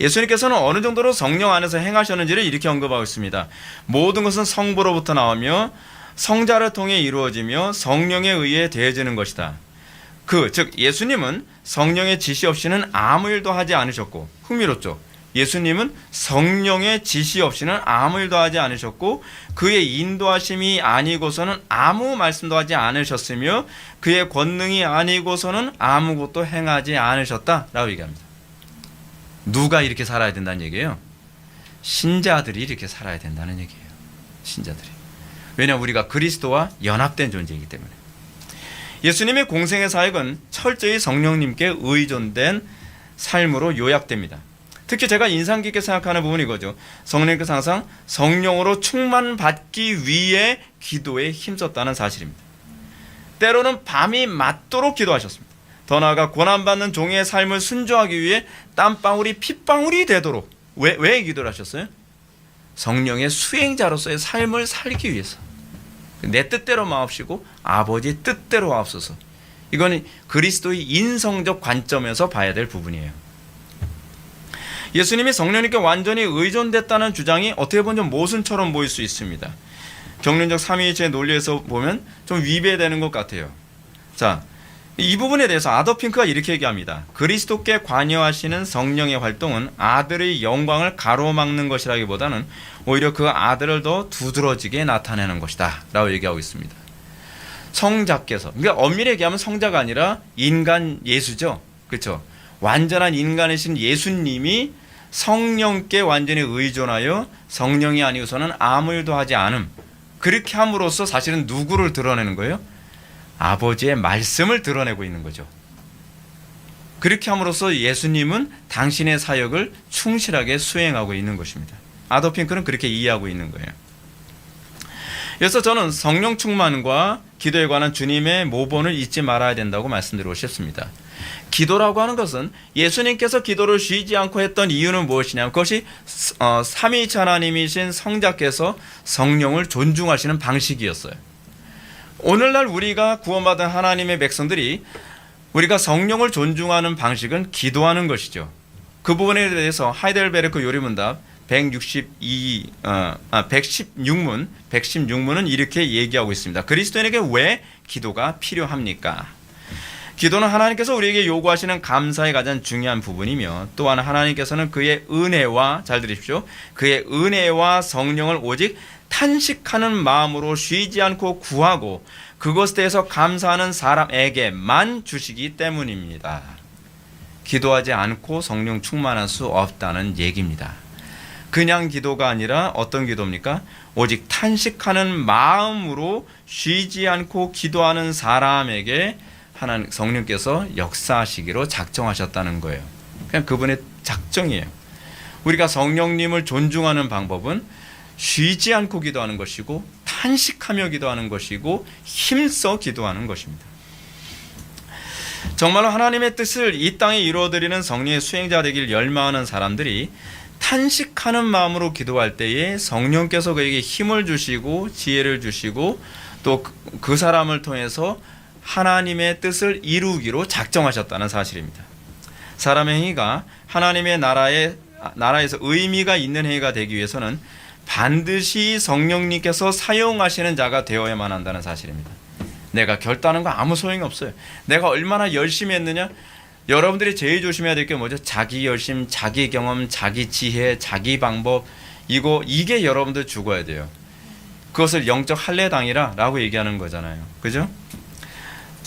예수님께서는 어느 정도로 성령 안에서 행하셨는지를 이렇게 언급하고 있습니다. 모든 것은 성부로부터 나오며 성자를 통해 이루어지며 성령에 의해 되어지는 것이다. 즉 예수님은 성령의 지시 없이는 아무 일도 하지 않으셨고, 흥미롭죠? 예수님은 성령의 지시 없이는 아무 일도 하지 않으셨고, 그의 인도하심이 아니고서는 아무 말씀도 하지 않으셨으며, 그의 권능이 아니고서는 아무것도 행하지 않으셨다라고 얘기합니다. 누가 이렇게 살아야 된다는 얘기예요? 신자들이 이렇게 살아야 된다는 얘기예요. 신자들이. 왜냐하면 우리가 그리스도와 연합된 존재이기 때문에. 예수님의 공생의 사역은 철저히 성령님께 의존된 삶으로 요약됩니다. 특히 제가 인상 깊게 생각하는 부분이 이거죠. 성령님께서 항상 성령으로 충만받기 위해 기도에 힘썼다는 사실입니다. 때로는 밤이 맞도록 기도하셨습니다. 더 나아가 고난받는 종의 삶을 순종하기 위해 땀방울이 핏방울이 되도록 왜 기도를 하셨어요? 성령의 수행자로서의 삶을 살기 위해서. 내 뜻대로 마옵시고 아버지의 뜻대로 하옵소서. 이건 그리스도의 인성적 관점에서 봐야 될 부분이에요. 예수님이 성령님께 완전히 의존됐다는 주장이 어떻게 보면 좀 모순처럼 보일 수 있습니다. 경륜적 삼위일체의 논리에서 보면 좀 위배되는 것 같아요. 자, 이 부분에 대해서 아더핑크가 이렇게 얘기합니다. 그리스도께 관여하시는 성령의 활동은 아들의 영광을 가로막는 것이라기보다는 오히려 그 아들을 더 두드러지게 나타내는 것이다 라고 얘기하고 있습니다. 성자께서, 그러니까 엄밀히 얘기하면 성자가 아니라 인간 예수죠. 그렇죠? 완전한 인간이신 예수님이 성령께 완전히 의존하여 성령이 아니고서는 아무 일도 하지 않음, 그렇게 함으로써 사실은 누구를 드러내는 거예요? 아버지의 말씀을 드러내고 있는 거죠. 그렇게 함으로써 예수님은 당신의 사역을 충실하게 수행하고 있는 것입니다. 아더핑크는 그렇게 이해하고 있는 거예요. 그래서 저는 성령 충만과 기도에 관한 주님의 모본을 잊지 말아야 된다고 말씀드리고 싶습니다. 기도라고 하는 것은 예수님께서 기도를 쉬지 않고 했던 이유는 무엇이냐면, 그것이 삼위일체 하나님이신 성자께서 성령을 존중하시는 방식이었어요. 오늘날 우리가 구원받은 하나님의 백성들이 우리가 성령을 존중하는 방식은 기도하는 것이죠. 그 부분에 대해서 하이델베르크 요리문답 116문은 이렇게 얘기하고 있습니다. 그리스도인에게 왜 기도가 필요합니까? 기도는 하나님께서 우리에게 요구하시는 감사의 가장 중요한 부분이며, 또한 하나님께서는 그의 은혜와, 잘 들으십시오, 그의 은혜와 성령을 오직 탄식하는 마음으로 쉬지 않고 구하고 그것에 대해서 감사하는 사람에게만 주시기 때문입니다. 기도하지 않고 성령 충만할 수 없다는 얘기입니다. 그냥 기도가 아니라 어떤 기도입니까? 오직 탄식하는 마음으로 쉬지 않고 기도하는 사람에게 하나님 성령께서 역사하시기로 작정하셨다는 거예요. 그냥 그분의 작정이에요. 우리가 성령님을 존중하는 방법은 쉬지 않고 기도하는 것이고 탄식하며 기도하는 것이고 힘써 기도하는 것입니다. 정말로 하나님의 뜻을 이 땅에 이루어드리는 성령의 수행자 되길 열망하는 사람들이 탄식하는 마음으로 기도할 때에 성령께서 그에게 힘을 주시고 지혜를 주시고 또 그 사람을 통해서 하나님의 뜻을 이루기로 작정하셨다는 사실입니다. 사람의 행위가 하나님의 나라에서 의미가 있는 행위가 되기 위해서는 반드시 성령님께서 사용하시는 자가 되어야만 한다는 사실입니다. 내가 결단한 거 아무 소용이 없어요. 내가 얼마나 열심히 했느냐? 여러분들이 제일 조심해야 될 게 뭐죠? 자기 열심, 자기 경험, 자기 지혜, 자기 방법, 이게 여러분들 죽어야 돼요. 그것을 영적 할례당이라 라고 얘기하는 거잖아요. 그죠?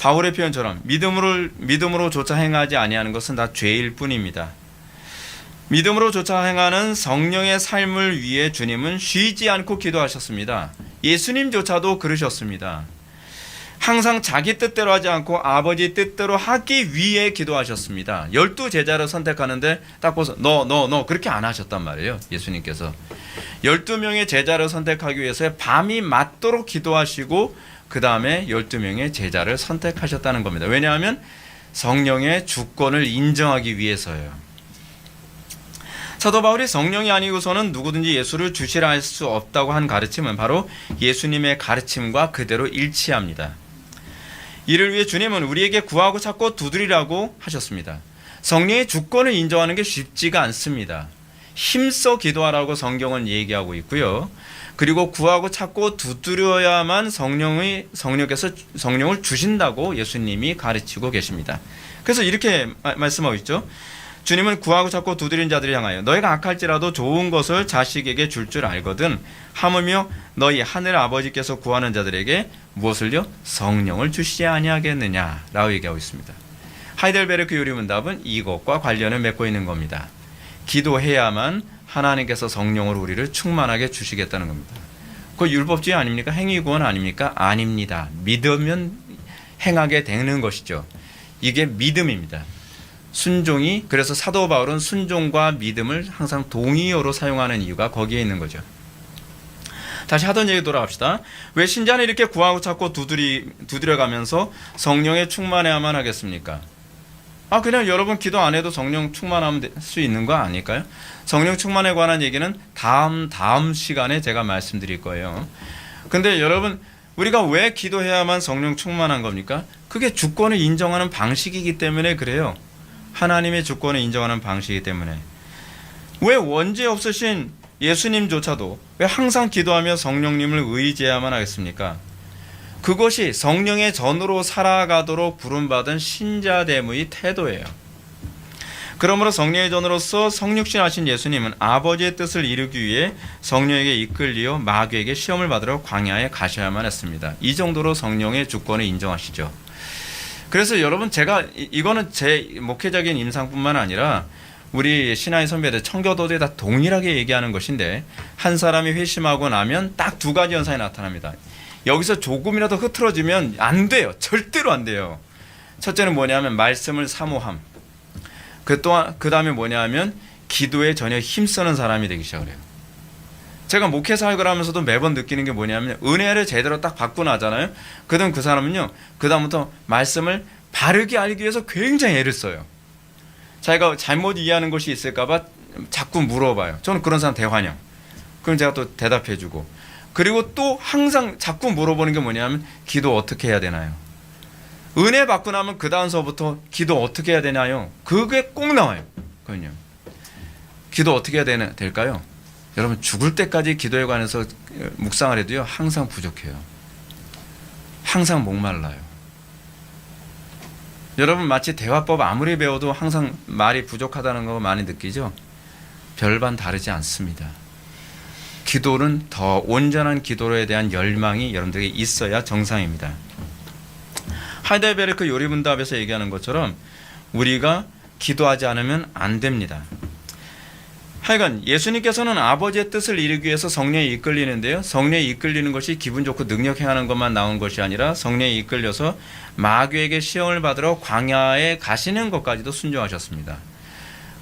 바울의 표현처럼 믿음으로조차 행하지 아니하는 것은 다 죄일 뿐입니다. 믿음으로조차 행하는 성령의 삶을 위해 주님은 쉬지 않고 기도하셨습니다. 예수님조차도 그러셨습니다. 항상 자기 뜻대로 하지 않고 아버지 뜻대로 하기 위해 기도하셨습니다. 12제자를 선택하는데 딱 보서 너 그렇게 안 하셨단 말이에요. 예수님께서 12명의 제자를 선택하기 위해서 밤이 맞도록 기도하시고 그 다음에 12명의 제자를 선택하셨다는 겁니다. 왜냐하면 성령의 주권을 인정하기 위해서예요. 사도 바울이 성령이 아니고서는 누구든지 예수를 주시라 할 수 없다고 한 가르침은 바로 예수님의 가르침과 그대로 일치합니다. 이를 위해 주님은 우리에게 구하고 찾고 두드리라고 하셨습니다. 성령의 주권을 인정하는 게 쉽지가 않습니다. 힘써 기도하라고 성경은 얘기하고 있고요. 그리고 구하고 찾고 두드려야만 성령께서 성령을 주신다고 예수님이 가르치고 계십니다. 그래서 이렇게 말씀하고 있죠. 주님은 구하고 찾고 두드리는 자들을 향하여 너희가 악할지라도 좋은 것을 자식에게 줄 알거든 하물며 너희 하늘 아버지께서 구하는 자들에게 무엇을요? 성령을 주시지 아니하겠느냐 라고 얘기하고 있습니다. 하이델베르크 요리문답은 이것과 관련을 맺고 있는 겁니다. 기도해야만 하나님께서 성령으로 우리를 충만하게 주시겠다는 겁니다. 그거 율법주의 아닙니까? 행위구원 아닙니까? 아닙니다. 믿으면 행하게 되는 것이죠. 이게 믿음입니다. 그래서 사도 바울은 순종과 믿음을 항상 동의어로 사용하는 이유가 거기에 있는 거죠. 다시 하던 얘기 돌아갑시다. 왜 신자는 이렇게 구하고 찾고 두드려가면서 성령에 충만해야만 하겠습니까? 그냥 여러분 기도 안 해도 성령 충만하면 될 수 있는 거 아닐까요? 성령 충만에 관한 얘기는 다음 시간에 제가 말씀드릴 거예요. 근데 여러분 우리가 왜 기도해야만 성령 충만한 겁니까? 그게 주권을 인정하는 방식이기 때문에 그래요. 하나님의 주권을 인정하는 방식이기 때문에. 왜 원죄 없으신 예수님조차도 왜 항상 기도하며 성령님을 의지해야만 하겠습니까? 그것이 성령의 전으로 살아가도록 부름받은 신자됨의 태도예요. 그러므로 성령의 전으로서 성육신하신 예수님은 아버지의 뜻을 이루기 위해 성령에게 이끌리어 마귀에게 시험을 받으러 광야에 가셔야만 했습니다. 이 정도로 성령의 주권을 인정하시죠. 그래서 여러분 이거는 제 목회적인 임상뿐만 아니라 우리 신앙의 선배들 청교도들이 다 동일하게 얘기하는 것인데 한 사람이 회심하고 나면 딱 두 가지 현상이 나타납니다. 여기서 조금이라도 흐트러지면 안 돼요. 절대로 안 돼요. 첫째는 뭐냐면 말씀을 사모함. 그 다음에 뭐냐면 기도에 전혀 힘쓰는 사람이 되기 시작을 해요. 제가 목회 사역을 하면서도 매번 느끼는 게 뭐냐면 은혜를 제대로 딱 받고 나잖아요. 그다음 그 사람은요. 그다음부터 말씀을 바르게 알기 위해서 굉장히 애를 써요. 자기가 잘못 이해하는 것이 있을까봐 자꾸 물어봐요. 저는 그런 사람 대환영. 그럼 제가 또 대답해주고. 그리고 또 항상 자꾸 물어보는 게 뭐냐면 기도 어떻게 해야 되나요? 은혜 받고 나면 그 다음서부터 기도 어떻게 해야 되나요? 그게 꼭 나와요. 그건요. 기도 어떻게 해야 될까요? 여러분 죽을 때까지 기도에 관해서 묵상을 해도요. 항상 부족해요. 항상 목말라요. 여러분 마치 대화법 아무리 배워도 항상 말이 부족하다는 거 많이 느끼죠? 별반 다르지 않습니다. 기도는 더 온전한 기도에 대한 열망이 여러분들에게 있어야 정상입니다. 하이델베르크 요리문답에서 얘기하는 것처럼 우리가 기도하지 않으면 안 됩니다. 하여간 예수님께서는 아버지의 뜻을 이루기 위해서 성령에 이끌리는데요. 성령에 이끌리는 것이 기분 좋고 능력 행하는 것만 나온 것이 아니라 성령에 이끌려서 마귀에게 시험을 받으러 광야에 가시는 것까지도 순종하셨습니다.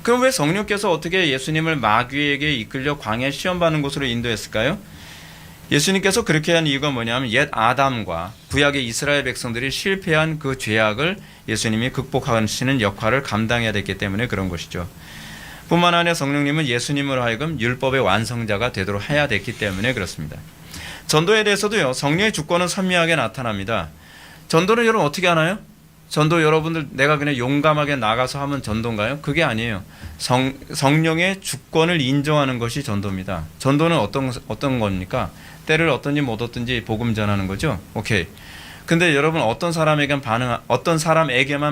그럼 왜 성령께서 어떻게 예수님을 마귀에게 이끌려 광야에 시험받는 곳으로 인도했을까요? 예수님께서 그렇게 한 이유가 뭐냐면 옛 아담과 구약의 이스라엘 백성들이 실패한 그 죄악을 예수님이 극복하시는 역할을 감당해야 됐기 때문에 그런 것이죠. 뿐만 아니라 성령님은 예수님으로 하여금 율법의 완성자가 되도록 해야 됐기 때문에 그렇습니다. 전도에 대해서도요, 성령의 주권은 선명하게 나타납니다. 전도는 여러분 어떻게 하나요? 전도 여러분들 내가 그냥 용감하게 나가서 하면 전도인가요? 그게 아니에요. 성령의 주권을 인정하는 것이 전도입니다. 전도는 어떤 겁니까? 때를 얻든지 못 얻든지 복음 전하는 거죠. 오케이. 근데 여러분 어떤 사람에게만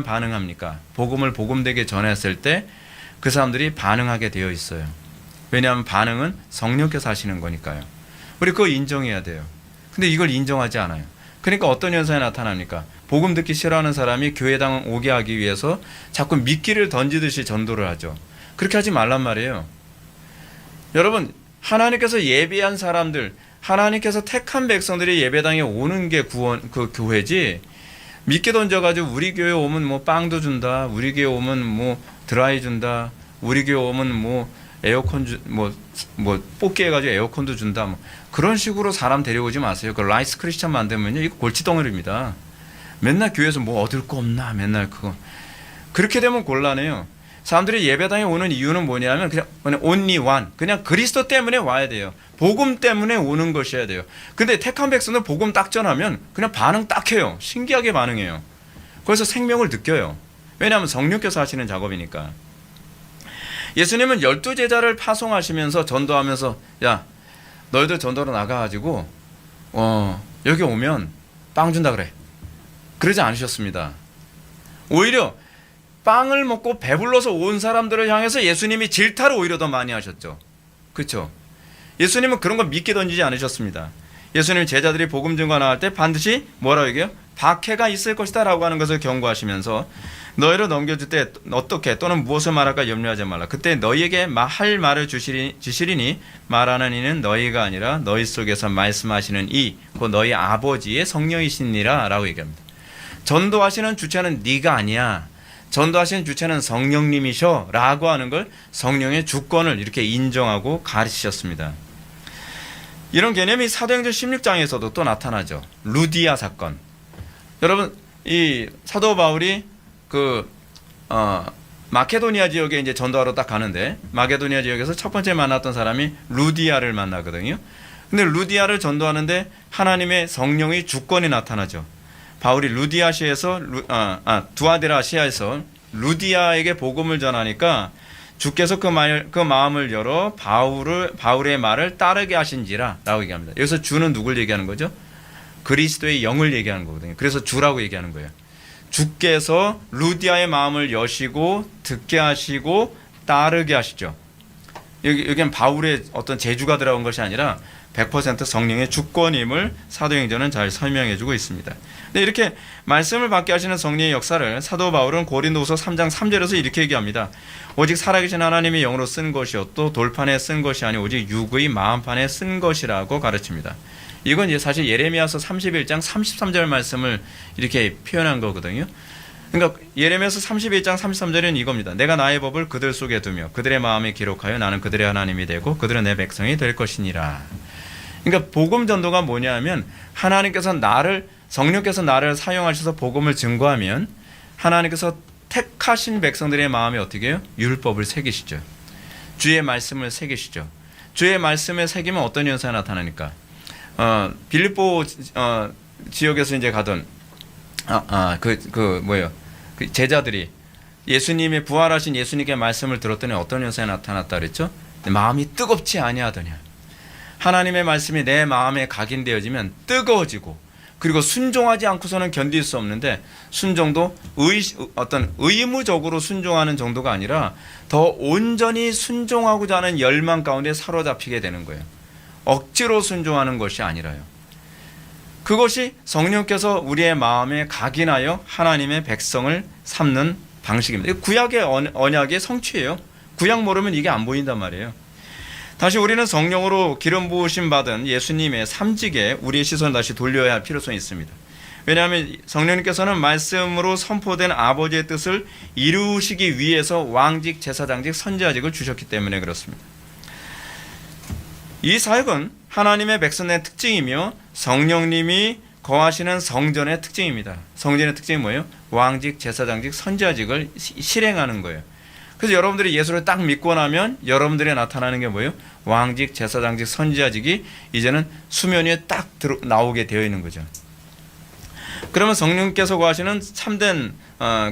반응합니까? 복음을 복음되게 전했을 때 그 사람들이 반응하게 되어 있어요. 왜냐하면 반응은 성령께서 하시는 거니까요. 우리 그거 인정해야 돼요. 근데 이걸 인정하지 않아요. 그러니까 어떤 현상이 나타납니까? 복음 듣기 싫어하는 사람이 교회당 오게 하기 위해서 자꾸 미끼를 던지듯이 전도를 하죠. 그렇게 하지 말란 말이에요. 여러분, 하나님께서 예비한 사람들, 하나님께서 택한 백성들이 예배당에 오는 게 그 교회지, 미끼 던져가지고 우리 교회 오면 뭐 빵도 준다, 우리 교회 오면 뭐 드라이 준다, 우리 교회 오면 뭐 에어컨 뽑기 해가지고 에어컨도 준다, 뭐 그런 식으로 사람 데려오지 마세요. 그 라이스 크리스천 만들면요, 이거 골치덩어리입니다. 맨날 교회에서 뭐 얻을 거 없나, 맨날 그거. 그렇게 되면 곤란해요. 사람들이 예배당에 오는 이유는 뭐냐면 그냥 only one, 그냥 그리스도 때문에 와야 돼요. 복음 때문에 오는 것이어야 돼요. 근데 택한 백성은 복음 딱 전하면 그냥 반응 딱 해요. 신기하게 반응해요. 그래서 생명을 느껴요. 왜냐하면 성령께서 하시는 작업이니까. 예수님은 12제자를 파송하시면서 전도하면서 야, 너희들 전도로 나가가지고 여기 오면 빵 준다 그래. 그러지 않으셨습니다. 오히려 빵을 먹고 배불러서 온 사람들을 향해서 예수님이 질타를 오히려 더 많이 하셨죠. 그렇죠? 예수님은 그런 거 믿게 던지지 않으셨습니다. 예수님 제자들이 복음 증거 나갈 때 반드시 뭐라고 얘기해요? 박해가 있을 것이다 라고 하는 것을 경고하시면서 너희를 넘겨줄 때 어떻게 또는 무엇을 말할까 염려하지 말라. 그때 너희에게 할 말을 주시리니 말하는 이는 너희가 아니라 너희 속에서 말씀하시는 곧 너희 아버지의 성령이시니라 라고 얘기합니다. 전도하시는 주체는 네가 아니야. 전도하시는 주체는 성령님이셔 라고 하는 걸 성령의 주권을 이렇게 인정하고 가르치셨습니다. 이런 개념이 사도행전 16장에서도 또 나타나죠. 루디아 사건. 여러분, 이 사도 바울이 마케도니아 지역에 이제 전도하러 딱 가는데, 마케도니아 지역에서 첫 번째 만났던 사람이 루디아를 만나거든요. 근데 루디아를 전도하는데 하나님의 성령의 주권이 나타나죠. 바울이 두아데라시아에서 루디아에게 복음을 전하니까 주께서 그 마음을 열어 바울의 말을 따르게 하신지라 라고 얘기합니다. 여기서 주는 누굴 얘기하는 거죠? 그리스도의 영을 얘기하는 거거든요. 그래서 주라고 얘기하는 거예요. 주께서 루디아의 마음을 여시고 듣게 하시고 따르게 하시죠. 여기는 바울의 어떤 재주가 들어간 것이 아니라 100% 성령의 주권임을 사도행전은 잘 설명해주고 있습니다. 근데 이렇게 말씀을 받게 하시는 성령의 역사를 사도 바울은 고린도후서 3장 3절에서 이렇게 얘기합니다. 오직 살아계신 하나님의 영으로 쓴 것이었고 돌판에 쓴 것이 아니 오직 육의 마음판에 쓴 것이라고 가르칩니다. 이건 이제 사실 예레미야서 31장 33절 말씀을 이렇게 표현한 거거든요. 그러니까 예레미야서 31장 33절은 이겁니다. 내가 나의 법을 그들 속에 두며 그들의 마음에 기록하여 나는 그들의 하나님이 되고 그들은 내 백성이 될 것이니라. 그러니까 복음 전도가 뭐냐면 성령께서 나를 사용하셔서 복음을 증거하면 하나님께서 택하신 백성들의 마음에 어떻게 해요? 율법을 새기시죠. 주의 말씀을 새기시죠. 주의 말씀을 새기면 어떤 현상이 나타나니까 빌립보 지역에서 이제 가던 그 제자들이 예수님의 부활하신 예수님께 말씀을 들었더니 어떤 현상이 나타났다 그랬죠? 마음이 뜨겁지 아니하더냐. 하나님의 말씀이 내 마음에 각인되어지면 뜨거워지고, 그리고 순종하지 않고서는 견딜 수 없는데, 순종도 어떤 의무적으로 순종하는 정도가 아니라 더 온전히 순종하고자 하는 열망 가운데 사로잡히게 되는 거예요. 억지로 순종하는 것이 아니라요. 그것이 성령께서 우리의 마음에 각인하여 하나님의 백성을 삼는 방식입니다. 구약의 언약의 성취예요. 구약 모르면 이게 안 보인단 말이에요. 다시 우리는 성령으로 기름 부으심 받은 예수님의 삼직에 우리의 시선을 다시 돌려야 할 필요성이 있습니다. 왜냐하면 성령님께서는 말씀으로 선포된 아버지의 뜻을 이루시기 위해서 왕직, 제사장직, 선지자직을 주셨기 때문에 그렇습니다. 이 사역은 하나님의 백성의 특징이며 성령님이 거하시는 성전의 특징입니다. 성전의 특징이 뭐예요? 왕직, 제사장직, 선지자직을 실행하는 거예요. 그래서 여러분들이 예수를 딱 믿고 나면 여러분들이 나타나는 게 뭐예요? 왕직, 제사장직, 선지자직이 이제는 수면 위에 딱 나오게 되어 있는 거죠. 그러면 성령께서 거하시는 참된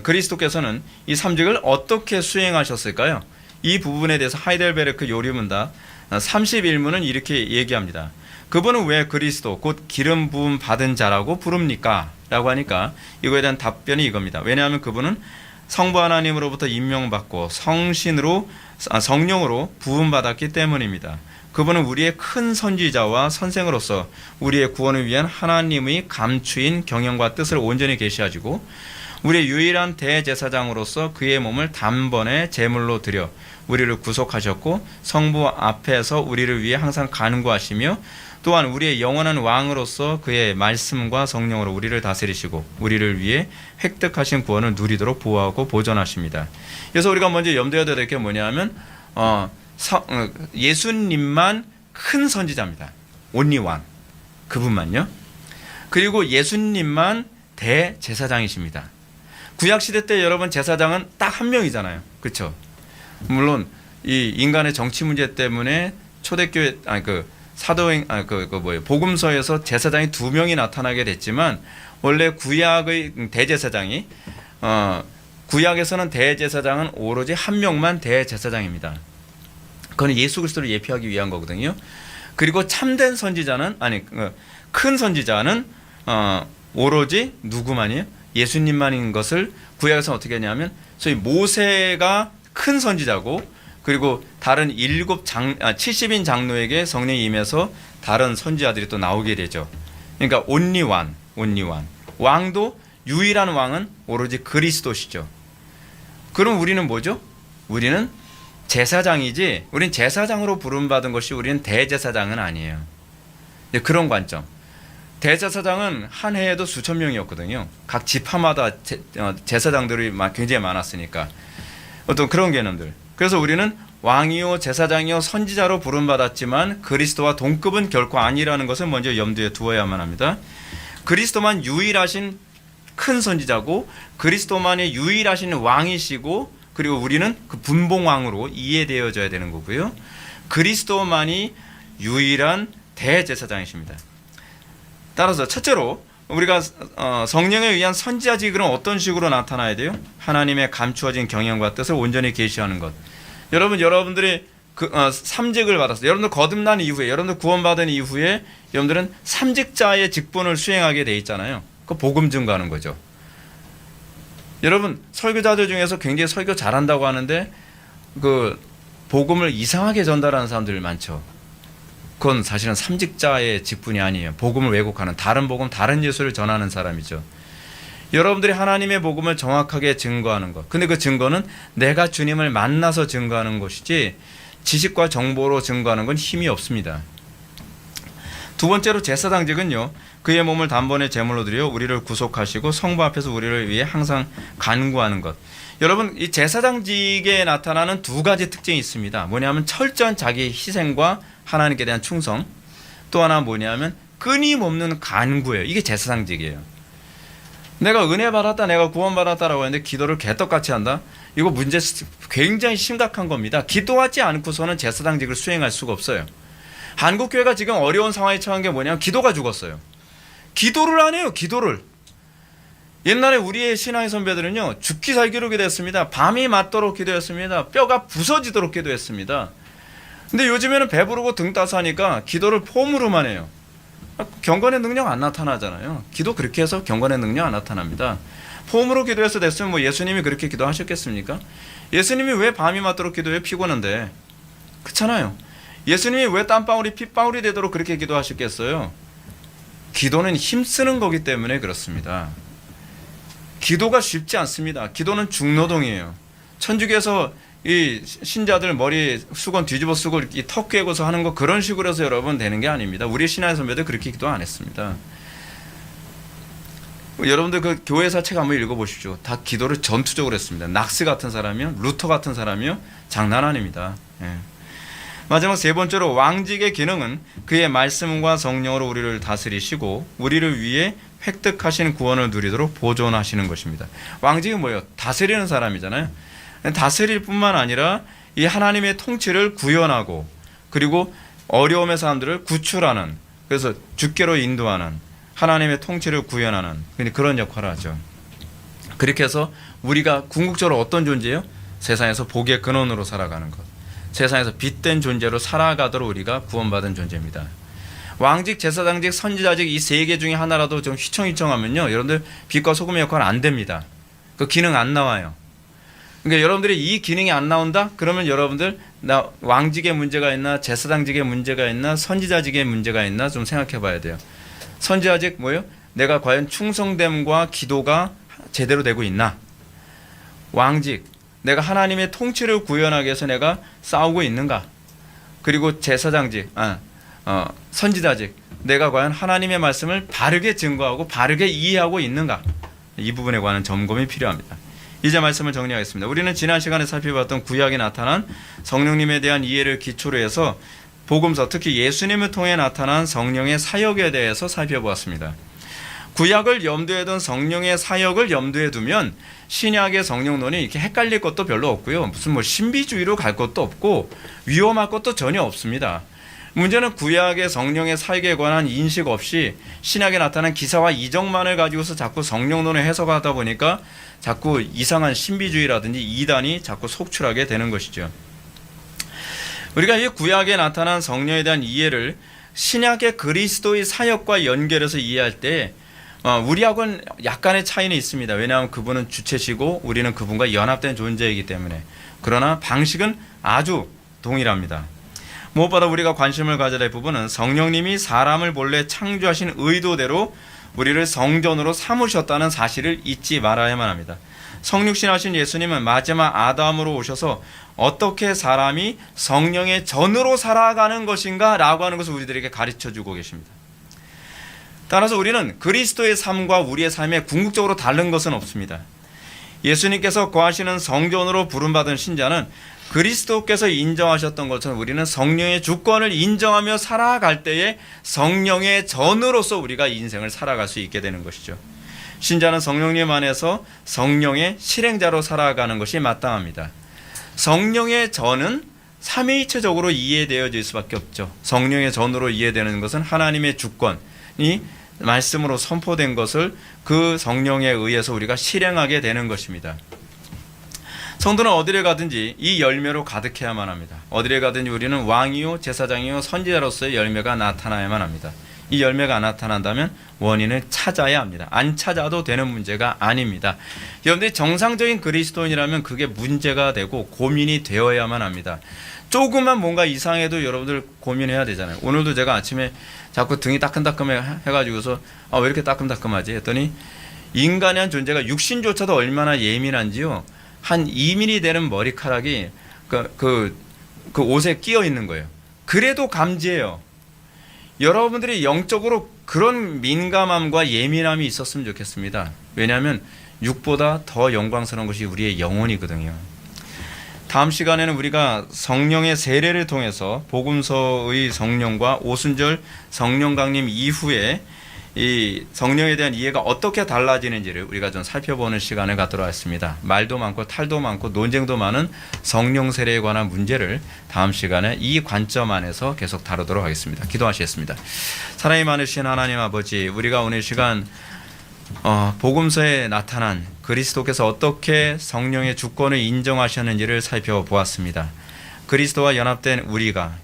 그리스도께서는 이 삼직을 어떻게 수행하셨을까요? 이 부분에 대해서 하이델베르크 요리문답 31문은 이렇게 얘기합니다. 그분은 왜 그리스도 곧 기름 부음 받은 자라고 부릅니까? 라고 하니까 이거에 대한 답변이 이겁니다. 왜냐하면 그분은 성부 하나님으로부터 임명받고 성령으로 부음받았기 때문입니다. 그분은 우리의 큰 선지자와 선생으로서 우리의 구원을 위한 하나님의 감추인 경영과 뜻을 온전히 계시하시고 우리의 유일한 대제사장으로서 그의 몸을 단번에 제물로 드려 우리를 구속하셨고 성부 앞에서 우리를 위해 항상 간구하시며 또한 우리의 영원한 왕으로서 그의 말씀과 성령으로 우리를 다스리시고 우리를 위해 획득하신 구원을 누리도록 보호하고 보존하십니다. 그래서 우리가 먼저 염두에 둬야 될 게 뭐냐면 예수님만 큰 선지자입니다. 온리 왕 그분만요. 그리고 예수님만 대제사장이십니다. 구약시대 때 여러분 제사장은 딱 한 명이잖아요. 그렇죠? 물론 이 인간의 정치 문제 때문에 초대교회 사도행 복음서에서 제사장이 2명이 나타나게 됐지만 원래 구약의 대제사장이 구약에서는 대제사장은 오로지 한 명만 대제사장입니다. 그건 예수 그리스도를 예표하기 위한 거거든요. 그리고 참된 선지자는 큰 선지자는 오로지 누구만이에요? 예수님만인 것을 구약에서는 어떻게 하냐면 소위 모세가 큰 선지자고 그리고 다른 70인 장로에게 성령이 임해서 다른 선지자들이 또 나오게 되죠. 그러니까 온리 왕. 왕도 유일한 왕은 오로지 그리스도시죠. 그럼 우리는 뭐죠? 우리는 제사장이지 우린 제사장으로 부름받은 것이 우리는 대제사장은 아니에요. 그런 관점. 대제사장은 한 해에도 수천 명이었거든요. 각 지파마다 제사장들이 굉장히 많았으니까 어떤 그런 개념들. 그래서 우리는 왕이요 제사장이요 선지자로 부름받았지만 그리스도와 동급은 결코 아니라는 것을 먼저 염두에 두어야만 합니다. 그리스도만 유일하신 큰 선지자고 그리스도만이 유일하신 왕이시고 그리고 우리는 그 분봉왕으로 이해되어져야 되는 거고요. 그리스도만이 유일한 대제사장이십니다. 따라서 첫째로 우리가 성령에 의한 선지자직은 어떤 식으로 나타나야 돼요? 하나님의 감추어진 경영과 뜻을 온전히 계시하는 것. 여러분들이 삼직을 받았어요. 여러분들 거듭난 이후에 여러분들 구원받은 이후에 여러분들은 삼직자의 직분을 수행하게 돼 있잖아요. 그 복음 증거하는 거죠. 여러분 설교자들 중에서 굉장히 설교 잘한다고 하는데 그 복음을 이상하게 전달하는 사람들 많죠. 그건 사실은 삼직자의 직분이 아니에요. 복음을 왜곡하는 다른 복음, 다른 예수를 전하는 사람이죠. 여러분들이 하나님의 복음을 정확하게 증거하는 것. 근데 그 증거는 내가 주님을 만나서 증거하는 것이지 지식과 정보로 증거하는 건 힘이 없습니다. 두 번째로 제사장직은요. 그의 몸을 단번에 제물로 드려 우리를 구속하시고 성부 앞에서 우리를 위해 항상 간구하는 것. 여러분 이 제사장직에 나타나는 두 가지 특징이 있습니다. 뭐냐면 철저한 자기 희생과 하나님께 대한 충성. 또 하나 뭐냐면 끊임없는 간구예요. 이게 제사장직이에요. 내가 은혜 받았다, 내가 구원 받았다라고 하는데 기도를 개떡같이 한다. 이거 문제 굉장히 심각한 겁니다. 기도하지 않고서는 제사장직을 수행할 수가 없어요. 한국 교회가 지금 어려운 상황에 처한 게 뭐냐면 기도가 죽었어요. 기도를 안 해요. 기도를. 옛날에 우리의 신앙의 선배들은요 죽기 살기로 기도했습니다. 밤이 맞도록 기도했습니다. 뼈가 부서지도록 기도했습니다. 근데 요즘에는 배부르고 등 따서 하니까 기도를 폼으로만 해요. 경건의 능력 안 나타나잖아요. 기도 그렇게 해서 경건의 능력 안 나타납니다. 폼으로 기도해서 됐으면 뭐 예수님이 그렇게 기도하셨겠습니까? 예수님이 왜 밤이 맞도록 기도해? 피곤한데. 그렇잖아요. 예수님이 왜 땀방울이 핏방울이 되도록 그렇게 기도하셨겠어요? 기도는 힘쓰는 거기 때문에 그렇습니다. 기도가 쉽지 않습니다. 기도는 중노동이에요. 천주교에서 이 신자들 머리 수건 뒤집어 쓰고 이 턱 꿰고서 하는 거 그런 식으로 해서 여러분 되는 게 아닙니다. 우리 신앙의 선배들 그렇게 기도 안 했습니다. 여러분들 그 교회사 책 한번 읽어보십시오. 다 기도를 전투적으로 했습니다. 낙스 같은 사람이요, 루터 같은 사람이요, 장난 아닙니다. 예. 마지막 세 번째로 왕직의 기능은 그의 말씀과 성령으로 우리를 다스리시고 우리를 위해 획득하신 구원을 누리도록 보존하시는 것입니다. 왕직이 뭐예요? 다스리는 사람이잖아요. 다스릴 뿐만 아니라 이 하나님의 통치를 구현하고 그리고 어려움의 사람들을 구출하는, 그래서 주께로 인도하는, 하나님의 통치를 구현하는 그런 역할을 하죠. 그렇게 해서 우리가 궁극적으로 어떤 존재예요? 세상에서 복의 근원으로 살아가는 것, 세상에서 빛된 존재로 살아가도록 우리가 구원받은 존재입니다. 왕직, 제사장직, 선지자직 이 세 개 중에 하나라도 좀 휘청휘청하면요, 여러분들 빛과 소금의 역할 안 됩니다. 그 기능 안 나와요. 그러니까 여러분들이 이 기능이 안 나온다? 그러면 여러분들 나 왕직의 문제가 있나, 제사장직의 문제가 있나, 선지자직의 문제가 있나 좀 생각해 봐야 돼요. 선지자직 뭐예요? 내가 과연 충성됨과 기도가 제대로 되고 있나? 왕직, 내가 하나님의 통치를 구현하기 위해서 내가 싸우고 있는가? 그리고 제사장직, 선지자직, 내가 과연 하나님의 말씀을 바르게 증거하고 바르게 이해하고 있는가? 이 부분에 관한 점검이 필요합니다. 이제 말씀을 정리하겠습니다. 우리는 지난 시간에 살펴봤던 구약에 나타난 성령님에 대한 이해를 기초로 해서 복음서, 특히 예수님을 통해 나타난 성령의 사역에 대해서 살펴보았습니다. 구약을 염두에 둔 성령의 사역을 염두에 두면 신약의 성령론이 이렇게 헷갈릴 것도 별로 없고요. 무슨 신비주의로 갈 것도 없고 위험할 것도 전혀 없습니다. 문제는 구약의 성령의 사역에 관한 인식 없이 신약에 나타난 기사와 이적만을 가지고서 자꾸 성령론을 해석하다 보니까 자꾸 이상한 신비주의라든지 이단이 자꾸 속출하게 되는 것이죠. 우리가 이 구약에 나타난 성령에 대한 이해를 신약의 그리스도의 사역과 연결해서 이해할 때 우리하고는 약간의 차이는 있습니다. 왜냐하면 그분은 주체시고 우리는 그분과 연합된 존재이기 때문에. 그러나 방식은 아주 동일합니다. 무엇보다 우리가 관심을 가져야 할 부분은 성령님이 사람을 본래 창조하신 의도대로 우리를 성전으로 삼으셨다는 사실을 잊지 말아야만 합니다. 성육신하신 예수님은 마지막 아담으로 오셔서 어떻게 사람이 성령의 전으로 살아가는 것인가 라고 하는 것을 우리들에게 가르쳐주고 계십니다. 따라서 우리는 그리스도의 삶과 우리의 삶에 궁극적으로 다른 것은 없습니다. 예수님께서 거하시는 성전으로 부름받은 신자는 그리스도께서 인정하셨던 것처럼 우리는 성령의 주권을 인정하며 살아갈 때에 성령의 전으로서 우리가 인생을 살아갈 수 있게 되는 것이죠. 신자는 성령님 안에서 성령의 실행자로 살아가는 것이 마땅합니다. 성령의 전은 삼위일체적으로 이해되어질 수밖에 없죠. 성령의 전으로 이해되는 것은 하나님의 주권이 말씀으로 선포된 것을 그 성령에 의해서 우리가 실행하게 되는 것입니다. 성도는 어디를 가든지 이 열매로 가득해야만 합니다. 어디를 가든지 우리는 왕이요 제사장이요 선지자로서의 열매가 나타나야만 합니다. 이 열매가 나타난다면 원인을 찾아야 합니다. 안 찾아도 되는 문제가 아닙니다. 여러분들이 정상적인 그리스도인이라면 그게 문제가 되고 고민이 되어야만 합니다. 조금만 뭔가 이상해도 여러분들 고민해야 되잖아요. 오늘도 제가 아침에 자꾸 등이 따끔따끔해 해가지고서 왜 이렇게 따끔따끔하지 했더니 인간의 한 존재가 육신조차도 얼마나 예민한지요. 한 2mm 되는 머리카락이 그 옷에 끼어 있는 거예요. 그래도 감지해요. 여러분들이 영적으로 그런 민감함과 예민함이 있었으면 좋겠습니다. 왜냐하면 육보다 더 영광스러운 것이 우리의 영혼이거든요. 다음 시간에는 우리가 성령의 세례를 통해서 복음서의 성령과 오순절 성령 강림 이후에 이 성령에 대한 이해가 어떻게 달라지는지를 우리가 좀 살펴보는 시간을 갖도록 하겠습니다. 말도 많고 탈도 많고 논쟁도 많은 성령 세례에 관한 문제를 다음 시간에 이 관점 안에서 계속 다루도록 하겠습니다. 기도하시겠습니다. 사랑이 많으신 하나님 아버지, 우리가 오늘 시간 복음서에 나타난 그리스도께서 어떻게 성령의 주권을 인정하셨는지를 살펴보았습니다. 그리스도와 연합된 우리가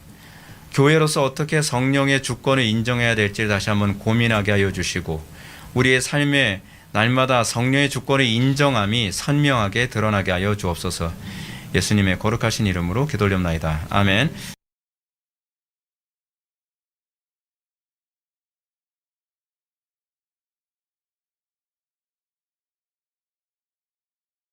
교회로서 어떻게 성령의 주권을 인정해야 될지를 다시 한번 고민하게 하여 주시고 우리의 삶에 날마다 성령의 주권을 인정함이 선명하게 드러나게 하여 주옵소서. 예수님의 거룩하신 이름으로 기도올옵나이다. 아멘.